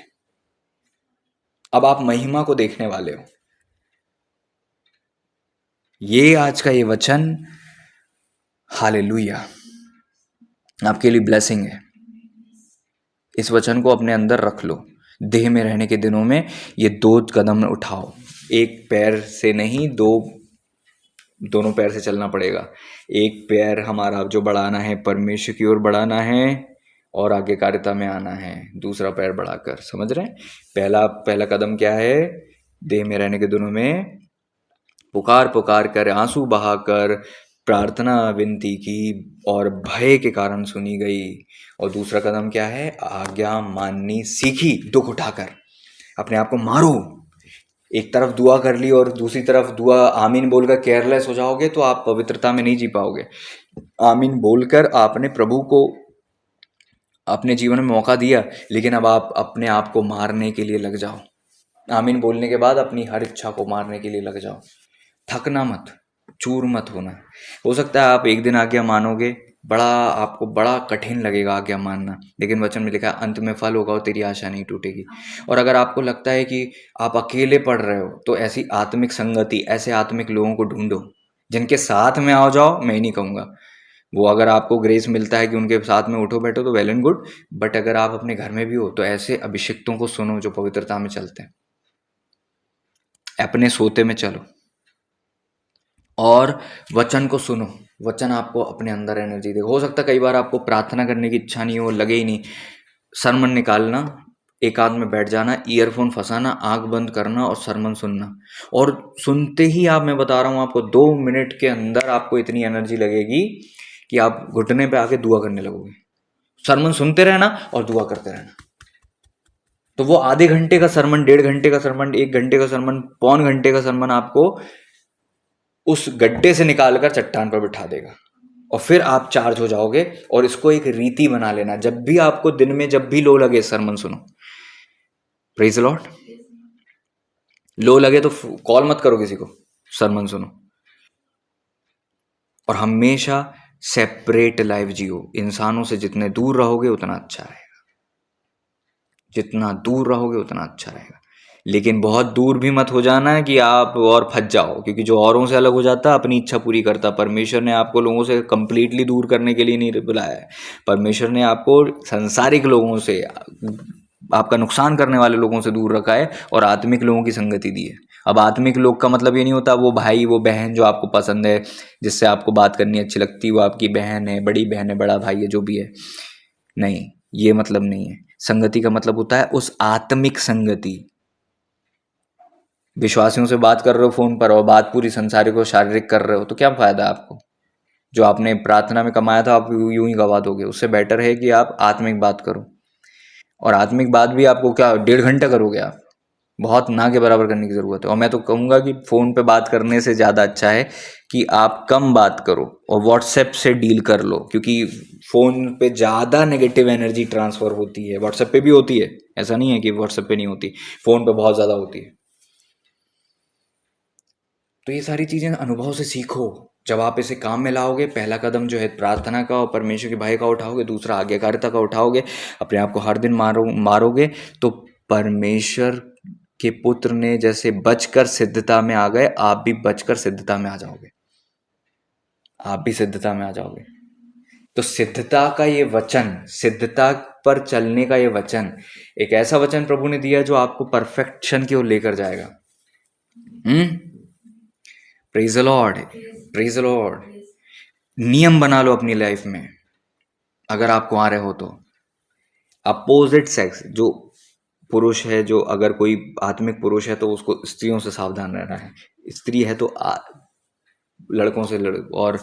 अब आप महिमा को देखने वाले हो। ये आज का ये वचन हालेलुया आपके लिए ब्लेसिंग है। इस वचन को अपने अंदर रख लो। देह में रहने के दिनों में ये 2 कदम उठाओ, एक पैर से नहीं, दोनों पैर से चलना पड़ेगा। एक पैर हमारा जो बढ़ाना है, परमेश्वर की ओर बढ़ाना है और आज्ञाकारिता में आना है, दूसरा पैर बढ़ाकर। समझ रहे हैं? पहला कदम क्या है? देह में रहने के दिनों में पुकार पुकार कर, आंसू बहाकर प्रार्थना विनती की और भय के कारण सुनी गई। और दूसरा कदम क्या है? आज्ञा माननी सीखी, दुख उठाकर। अपने आप को मारो। एक तरफ दुआ कर ली और दूसरी तरफ दुआ आमीन बोलकर केयरलेस हो जाओगे तो आप पवित्रता में नहीं जी पाओगे। आमीन बोलकर आपने प्रभु को अपने जीवन में मौका दिया, लेकिन अब आप अपने आप को मारने के लिए लग जाओ। आमीन बोलने के बाद अपनी हर इच्छा को मारने के लिए लग जाओ। थकना मत, चूर मत होना। हो सकता है आप एक दिन आज्ञा मानोगे, आपको बड़ा कठिन लगेगा आज्ञा मानना, लेकिन वचन में लिखा है अंत में फल होगा और तेरी आशा नहीं टूटेगी। और अगर आपको लगता है कि आप अकेले पढ़ रहे हो, तो ऐसी आत्मिक संगति, ऐसे आत्मिक लोगों को ढूंढो जिनके साथ में आओ जाओ। मैं ही नहीं कहूँगा, वो अगर आपको ग्रेस मिलता है कि उनके साथ में उठो बैठो तो वेल एंड गुड, बट अगर आप अपने घर में भी हो तो ऐसे अभिषिक्तों को सुनो जो पवित्रता में चलते हैं। अपने सोते में चलो और वचन को सुनो। वचन आपको अपने अंदर एनर्जी देगा। हो सकता है कई बार आपको प्रार्थना करने की इच्छा नहीं हो, लगे ही नहीं, सरमन निकालना, एकांत में बैठ जाना, ईयरफोन फंसाना, आंख बंद करना और सरमन सुनना। और सुनते ही मैं बता रहा हूँ आपको, 2 मिनट के अंदर आपको इतनी एनर्जी लगेगी कि आप घुटने पे आके दुआ करने लगोगे। सरमन सुनते रहना और दुआ करते रहना। तो वो आधे घंटे का सरमन, 1.5 घंटे का सरमन, 1 घंटे का सरमन, पौन घंटे का सरमन आपको उस गड्ढे से निकालकर चट्टान पर बिठा देगा और फिर आप चार्ज हो जाओगे। और इसको एक रीति बना लेना, जब भी आपको दिन में जब भी लो लगे सरमन सुनो। Praise the Lord. लो लगे तो कॉल मत करो किसी को, सरमन सुनो। और हमेशा सेपरेट लाइफ जियो। इंसानों से जितने दूर रहोगे उतना अच्छा रहेगा, जितना दूर रहोगे उतना अच्छा रहेगा। लेकिन बहुत दूर भी मत हो जाना है कि आप और फंस जाओ, क्योंकि जो औरों से अलग हो जाता है अपनी इच्छा पूरी करता। परमेश्वर ने आपको लोगों से कंप्लीटली दूर करने के लिए नहीं बुलाया है। परमेश्वर ने आपको सांसारिक लोगों से, आपका नुकसान करने वाले लोगों से दूर रखा है और आत्मिक लोगों की संगति दी है। अब आत्मिक लोग का मतलब ये नहीं होता वो भाई वो बहन जो आपको पसंद है, जिससे आपको बात करनी अच्छी लगती है, वो आपकी बहन है, बड़ी बहन है, बड़ा भाई है, जो भी है, नहीं, ये मतलब नहीं है। संगति का मतलब होता है उस आत्मिक संगति। विश्वासियों से बात कर रहे हो फोन पर और बात पूरी संसारिक और शारीरिक कर रहे हो, तो क्या फायदा आपको? जो आपने प्रार्थना में कमाया था आप यूं ही गवा दोगे। उससे बेटर है कि आप आत्मिक बात करो। और आत्मिक बात भी आपको क्या 1.5 घंटा करोगे आप? बहुत ना के बराबर करने की ज़रूरत है। और मैं तो कहूँगा कि फ़ोन पे बात करने से ज़्यादा अच्छा है कि आप कम बात करो और व्हाट्सएप से डील कर लो, क्योंकि फ़ोन पे ज़्यादा नेगेटिव एनर्जी ट्रांसफ़र होती है। व्हाट्सएप पे भी होती है, ऐसा नहीं है कि व्हाट्सएप पे नहीं होती, फ़ोन पे बहुत ज़्यादा होती है। तो ये सारी चीज़ें अनुभव से सीखो। जब आप इसे काम में लाओगे, पहला कदम जो है प्रार्थना का और परमेश्वर के भय का उठाओगे, दूसरा आज्ञाकारिता का उठाओगे, अपने आप को हर दिन मारोगे, तो परमेश्वर के पुत्र ने जैसे बचकर सिद्धता में आ गए, आप भी बचकर सिद्धता में आ जाओगे। आप भी सिद्धता में आ जाओगे। तो सिद्धता का ये वचन, सिद्धता पर चलने का ये वचन, एक ऐसा वचन प्रभु ने दिया जो आपको परफेक्शन की ओर लेकर जाएगा। Praise the Lord, praise the Lord. नियम बना लो अपनी लाइफ में, अगर आपको आ रहे हो तो। अपोजिट सेक्स जो पुरुष है, जो अगर कोई आत्मिक पुरुष है तो उसको स्त्रियों से सावधान रहना है। स्त्री है तो लड़कों से और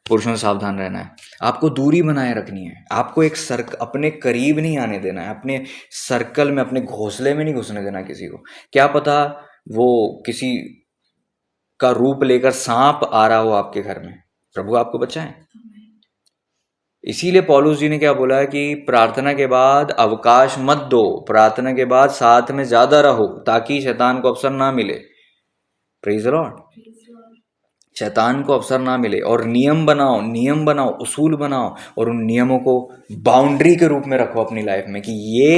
पुरुषों से सावधान रहना है। आपको दूरी बनाए रखनी है। आपको एक अपने करीब नहीं आने देना है, अपने सर्कल में, अपने घोंसले में नहीं घुसने देना किसी को। क्या पता वो किसी का रूप लेकर सांप आ रहा हो आपके घर में, प्रभु आपको बचाए। इसीलिए पौलुस जी ने क्या बोला है कि प्रार्थना के बाद अवकाश मत दो, प्रार्थना के बाद साथ में ज्यादा रहो, ताकि शैतान को अवसर ना मिले। Praise the Lord. शैतान को अवसर ना मिले। और नियम बनाओ, नियम बनाओ, उसूल बनाओ, और उन नियमों को बाउंड्री के रूप में रखो अपनी लाइफ में कि ये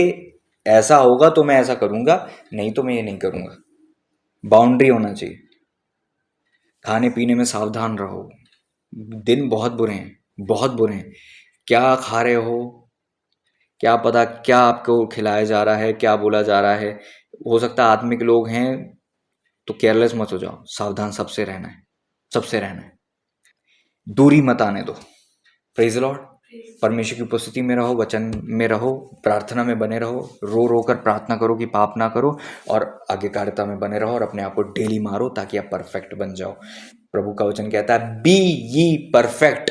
ऐसा होगा तो मैं ऐसा करूंगा, नहीं तो मैं ये नहीं करूंगा। बाउंड्री होना चाहिए। खाने पीने में सावधान रहो। दिन बहुत बुरे हैं, बहुत बुरे हैं। क्या खा रहे हो, क्या पता क्या आपको खिलाया जा रहा है, क्या बोला जा रहा है। हो सकता है आत्मिक लोग हैं, तो केयरलेस मत हो जाओ। सावधान सबसे रहना है, सबसे रहना है। दूरी मत आने दो। Praise Lord. परमेश्वर की उपस्थिति में रहो, वचन में रहो, प्रार्थना में बने रहो, रो रो कर प्रार्थना करो कि पाप ना करो, और आज्ञाकारिता में बने रहो और अपने आप को डेली मारो ताकि आप परफेक्ट बन जाओ। प्रभु का वचन कहता है बी ये परफेक्ट।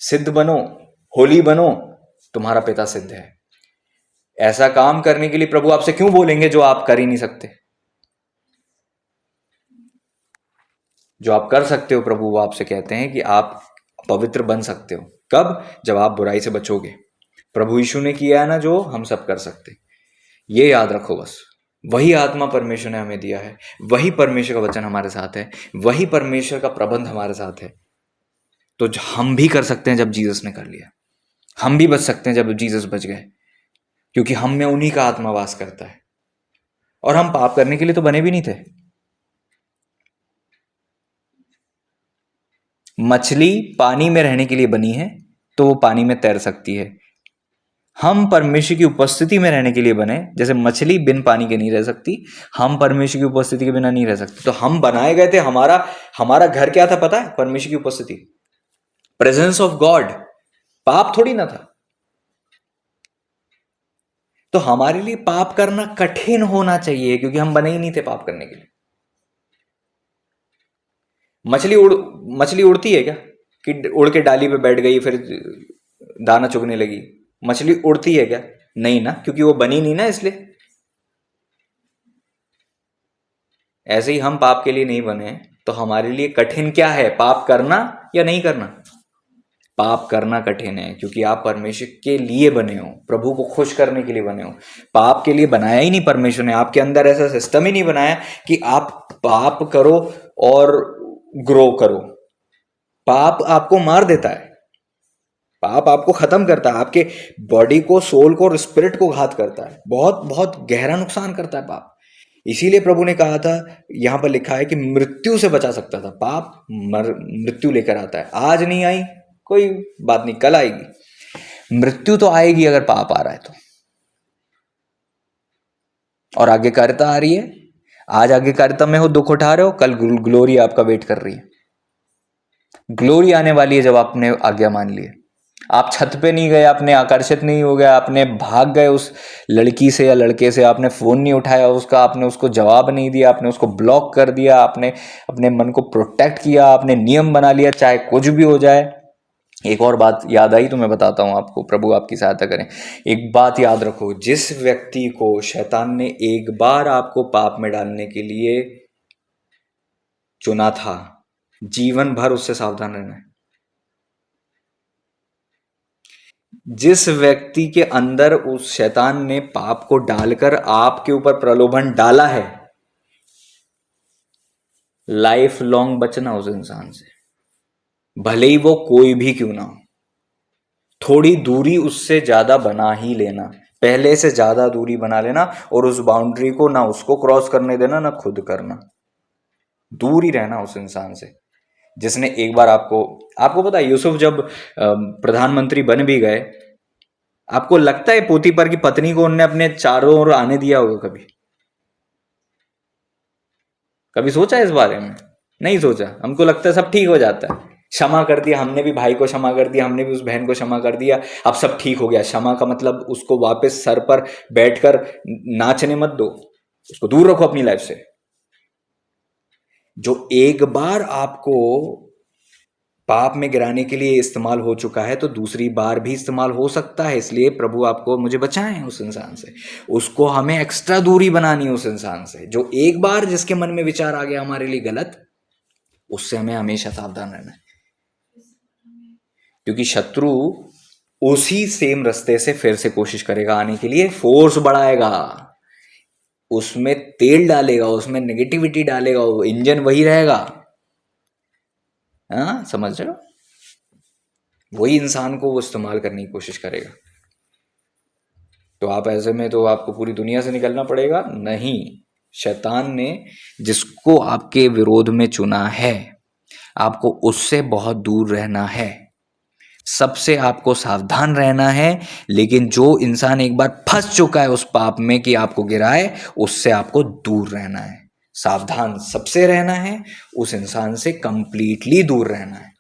सिद्ध बनो, होली बनो, तुम्हारा पिता सिद्ध है। ऐसा काम करने के लिए प्रभु आपसे क्यों बोलेंगे जो आप कर ही नहीं सकते? जो आप कर सकते हो, प्रभु वो आपसे कहते हैं कि आप पवित्र बन सकते हो। कब? जब आप बुराई से बचोगे। प्रभु यीशु ने किया है ना जो, हम सब कर सकते। ये याद रखो बस। वही आत्मा परमेश्वर ने हमें दिया है, वही परमेश्वर का वचन हमारे साथ है, वही परमेश्वर का प्रबंध हमारे साथ है। तो हम भी कर सकते हैं जब जीसस ने कर लिया। हम भी बच सकते हैं जब जीसस बच गए, क्योंकि हम में उन्हीं का आत्मा वास करता है। और हम पाप करने के लिए तो बने भी नहीं थे। मछली पानी में रहने के लिए बनी है, तो वो पानी में तैर सकती है। हम परमेश्वर की उपस्थिति में रहने के लिए बने। जैसे मछली बिन पानी के नहीं रह सकती, हम परमेश्वर की उपस्थिति के बिना नहीं रह सकते। तो हम बनाए गए थे, हमारा घर क्या था पता है? परमेश्वर की उपस्थिति, प्रेजेंस ऑफ गॉड। पाप थोड़ी ना था। तो हमारे लिए पाप करना कठिन होना चाहिए, क्योंकि हम बने ही नहीं थे पाप करने के लिए। मछली उड़ती है क्या कि उड़ के डाली पे बैठ गई फिर दाना चुगने लगी? मछली उड़ती है क्या? नहीं ना, क्योंकि वो बनी नहीं ना, इसलिए। ऐसे ही हम पाप के लिए नहीं बने। तो हमारे लिए कठिन क्या है, पाप करना या नहीं करना? पाप करना कठिन है, क्योंकि आप परमेश्वर के लिए बने हो, प्रभु को खुश करने के लिए बने हो। पाप के लिए बनाया ही नहीं परमेश्वर ने। आपके अंदर ऐसा सिस्टम ही नहीं बनाया कि आप पाप करो और ग्रो करो। पाप आपको मार देता है, पाप आपको खत्म करता है, आपके बॉडी को, सोल को और स्पिरिट को घात करता है, बहुत बहुत गहरा नुकसान करता है पाप। इसीलिए प्रभु ने कहा था, यहां पर लिखा है कि मृत्यु से बचा सकता था, पाप मृत्यु लेकर आता है। आज नहीं आई कोई बात नहीं, कल आएगी, मृत्यु तो आएगी अगर पाप आ रहा है तो। और आज्ञाकारिता आ रही है, आज आज्ञाकारिता में हो, दुख उठा रहे हो, कल ग्लोरी आपका वेट कर रही है। ग्लोरी आने वाली है जब आपने आज्ञा मान ली है। आप छत पे नहीं गए, आपने आकर्षित नहीं हो गए, आपने भाग गए उस लड़की से या लड़के से, आपने फोन नहीं उठाया उसका, आपने उसको जवाब नहीं दिया, आपने उसको ब्लॉक कर दिया, आपने अपने मन को प्रोटेक्ट किया, आपने नियम बना लिया चाहे कुछ भी हो जाए। एक और बात याद आई तो मैं बताता हूं आपको, प्रभु आपकी सहायता करें। एक बात याद रखो, जिस व्यक्ति को शैतान ने एक बार आपको पाप में डालने के लिए चुना था, जीवन भर उससे सावधान रहना है। जिस व्यक्ति के अंदर उस शैतान ने पाप को डालकर आपके ऊपर प्रलोभन डाला है, लाइफ लॉन्ग बचना उस इंसान से, भले ही वो कोई भी क्यों ना हो। थोड़ी दूरी उससे ज्यादा बना ही लेना, पहले से ज्यादा दूरी बना लेना, और उस बाउंड्री को ना उसको क्रॉस करने देना ना खुद करना। दूर ही रहना उस इंसान से जिसने एक बार आपको पता है, यूसुफ जब प्रधानमंत्री बन भी गए, आपको लगता है पोतीपर की पत्नी को उन्होंने अपने चारों ओर आने दिया होगा? कभी कभी सोचा इस बारे में? नहीं सोचा। हमको लगता है सब ठीक हो जाता है, क्षमा कर दिया, हमने भी भाई को क्षमा कर दिया, हमने भी उस बहन को क्षमा कर दिया, अब सब ठीक हो गया। क्षमा का मतलब उसको वापस सर पर बैठकर नाचने मत दो, उसको दूर रखो अपनी लाइफ से। जो एक बार आपको पाप में गिराने के लिए इस्तेमाल हो चुका है तो दूसरी बार भी इस्तेमाल हो सकता है। इसलिए प्रभु आपको मुझे बचाएं उस इंसान से। उसको हमें एक्स्ट्रा दूरी बनानी है उस इंसान से। जो एक बार जिसके मन में विचार आ गया हमारे लिए गलत, उससे हमें हमेशा सावधान रहना है, क्योंकि शत्रु उसी सेम रास्ते से फिर से कोशिश करेगा आने के लिए, फोर्स बढ़ाएगा, उसमें तेल डालेगा, उसमें नेगेटिविटी डालेगा, वो इंजन वही रहेगा। हाँ, समझ रहे हो? वही इंसान को वो इस्तेमाल करने की कोशिश करेगा। तो आप ऐसे में तो आपको पूरी दुनिया से निकलना पड़ेगा। नहीं, शैतान ने जिसको आपके विरोध में चुना है, आपको उससे बहुत दूर रहना है, सबसे आपको सावधान रहना है। लेकिन जो इंसान एक बार फंस चुका है उस पाप में कि आपको गिराए, उससे आपको दूर रहना है, सावधान सबसे रहना है, उस इंसान से कंप्लीटली दूर रहना है,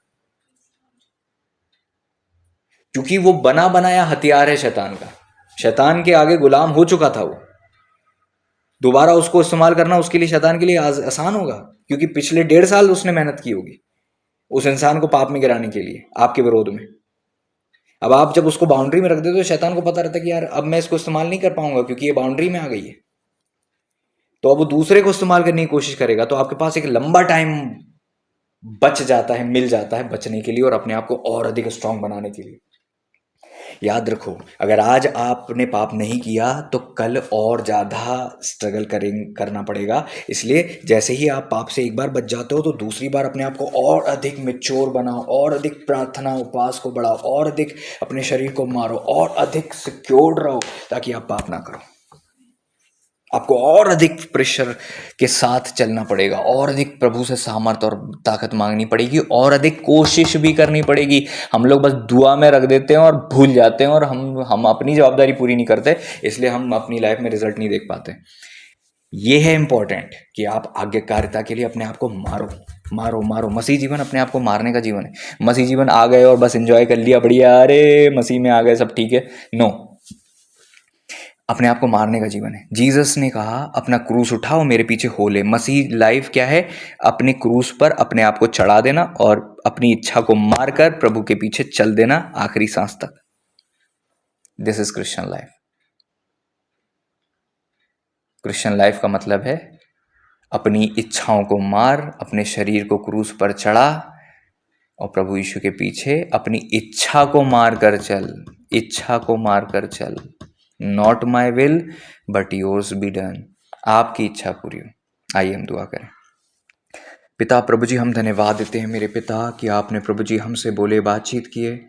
क्योंकि वो बना बनाया हथियार है शैतान का। शैतान के आगे गुलाम हो चुका था वो, दोबारा उसको इस्तेमाल करना उसके लिए, शैतान के लिए आसान होगा, क्योंकि पिछले 1.5 साल उसने मेहनत की होगी उस इंसान को पाप में गिराने के लिए आपके विरोध में। अब आप जब उसको बाउंड्री में रख देते तो शैतान को पता रहता कि यार अब मैं इसको इस्तेमाल नहीं कर पाऊंगा क्योंकि ये बाउंड्री में आ गई है, तो अब वो दूसरे को इस्तेमाल करने की कोशिश करेगा। तो आपके पास एक लंबा टाइम बच जाता है, मिल जाता है बचने के लिए और अपने आप को और अधिक स्ट्रांग बनाने के लिए। याद रखो, अगर आज आपने पाप नहीं किया तो कल और ज़्यादा स्ट्रगल करना पड़ेगा। इसलिए जैसे ही आप पाप से एक बार बच जाते हो तो दूसरी बार अपने आप को और अधिक मैच्योर बनाओ, और अधिक प्रार्थना उपवास को बढ़ाओ, और अधिक अपने शरीर को मारो, और अधिक सिक्योर्ड रहो, ताकि आप पाप ना करो। आपको और अधिक प्रेशर के साथ चलना पड़ेगा, और अधिक प्रभु से सामर्थ और ताकत मांगनी पड़ेगी, और अधिक कोशिश भी करनी पड़ेगी। हम लोग बस दुआ में रख देते हैं और भूल जाते हैं, और हम अपनी जवाबदारी पूरी नहीं करते, इसलिए हम अपनी लाइफ में रिजल्ट नहीं देख पाते। ये है इंपॉर्टेंट कि आप आज्ञाकारिता के लिए अपने आप को मारो मारो मारो। मसीह जीवन अपने आप को मारने का जीवन है। मसीह जीवन आ गए और बस एंजॉय कर लिया, बढ़िया, अरे मसीह में आ गए सब ठीक है, नो, अपने आप को मारने का जीवन है। जीसस ने कहा अपना क्रूस उठाओ मेरे पीछे हो ले। मसीह लाइफ क्या है? अपने क्रूस पर अपने आप को चढ़ा देना और अपनी इच्छा को मारकर प्रभु के पीछे चल देना आखिरी सांस तक। This is Christian life. Christian life का मतलब है अपनी इच्छाओं को मार, अपने शरीर को क्रूस पर चढ़ा और प्रभु यीशु के पीछे अपनी इच्छा को मार कर चल, इच्छा को मार कर चल। Not my will but yours be done. आपकी इच्छा पूरी हो। आइए हम दुआ करें। पिता प्रभु जी, हम धन्यवाद देते हैं मेरे पिता कि आपने प्रभु जी हमसे बोले, बातचीत किए,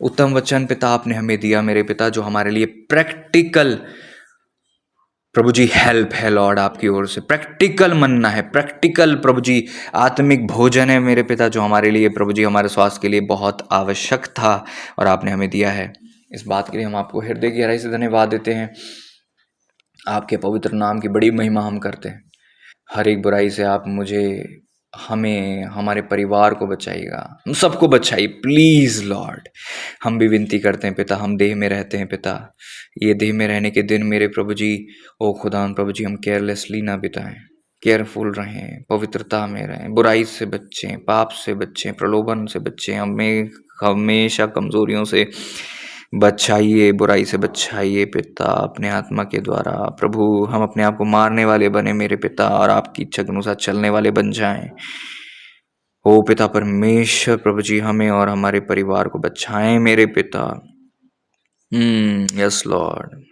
उत्तम वचन पिता आपने हमें दिया मेरे पिता, जो हमारे लिए प्रैक्टिकल प्रभु जी हेल्प है लॉर्ड, आपकी ओर से प्रैक्टिकल मन्ना है, प्रैक्टिकल प्रभु जी आत्मिक भोजन है मेरे पिता, जो हमारे लिए प्रभु जी हमारे स्वास्थ्य के लिए बहुत आवश्यक था और आपने हमें दिया है। इस बात के लिए हम आपको हृदय की गहराई से धन्यवाद देते हैं। आपके पवित्र नाम की बड़ी महिमा हम करते हैं। हर एक बुराई से आप मुझे, हमें, हमारे परिवार को बचाइएगा, हम सबको बचाइए प्लीज़ लॉर्ड। हम भी विनती करते हैं पिता, हम देह में रहते हैं पिता, ये देह में रहने के दिन मेरे प्रभु जी, ओ खुदान प्रभु जी, हम केयरलेसली ना बिताएं, केयरफुल रहें, पवित्रता में रहें, बुराई से बचें, पाप से बचें, प्रलोभन से बचें, हमें हमेशा कमज़ोरियों से बचाइए, बुराई से बचाइए पिता अपने आत्मा के द्वारा। प्रभु, हम अपने आप को मारने वाले बने मेरे पिता और आपकी इच्छा के अनुसार चलने वाले बन जाएं। ओ पिता परमेश्वर प्रभु जी, हमें और हमारे परिवार को बचाएं मेरे पिता। Yes Lord.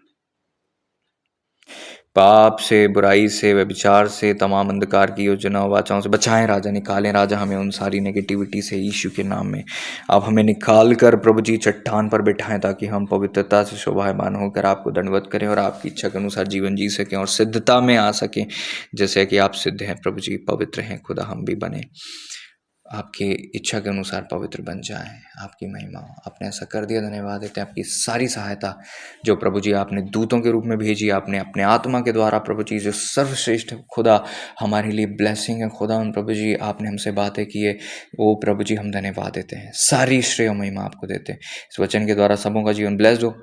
पाप से, बुराई से, व्यभिचार से, तमाम अंधकार की योजना वाचाओं से बचाएं राजा, निकालें राजा हमें उन सारी नेगेटिविटी से यीशु के नाम में। आप हमें निकाल कर प्रभु जी चट्टान पर बिठाएं, ताकि हम पवित्रता से शोभायमान होकर आपको दंडवत करें और आपकी इच्छा के अनुसार जीवन जी सकें और सिद्धता में आ सकें, जैसे कि आप सिद्ध हैं प्रभु जी, पवित्र हैं खुदा, हम भी बने आपकी इच्छा के अनुसार पवित्र बन जाएं। आपकी महिमा हो। आपने ऐसा कर दिया, धन्यवाद देते हैं। आपकी सारी सहायता जो प्रभु जी आपने दूतों के रूप में भेजी, आपने अपने आत्मा के द्वारा प्रभु जी, जो सर्वश्रेष्ठ खुदा हमारे लिए ब्लेसिंग है खुदा, उन प्रभु जी आपने हमसे बातें की है, वो प्रभु जी हम धन्यवाद देते हैं, सारी श्रेय महिमा आपको देते हैं। इस वचन के द्वारा सबों का जीवन ब्लेस्ड हो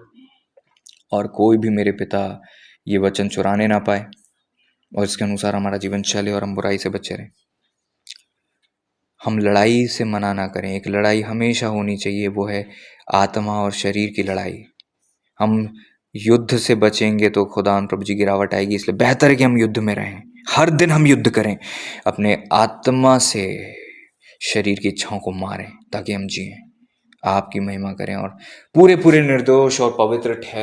और कोई भी मेरे पिता ये वचन चुराने ना पाए और इसके अनुसार हमारा जीवन चले और हम बुराई से बचे रहें। हम लड़ाई से मना ना करें, एक लड़ाई हमेशा होनी चाहिए, वो है आत्मा और शरीर की लड़ाई। हम युद्ध से बचेंगे तो खुदा प्रभु जी गिरावट आएगी, इसलिए बेहतर है कि हम युद्ध में रहें, हर दिन हम युद्ध करें, अपने आत्मा से शरीर की इच्छाओं को मारें ताकि हम जिएं, आपकी महिमा करें और पूरे पूरे निर्दोष और पवित्र ठहर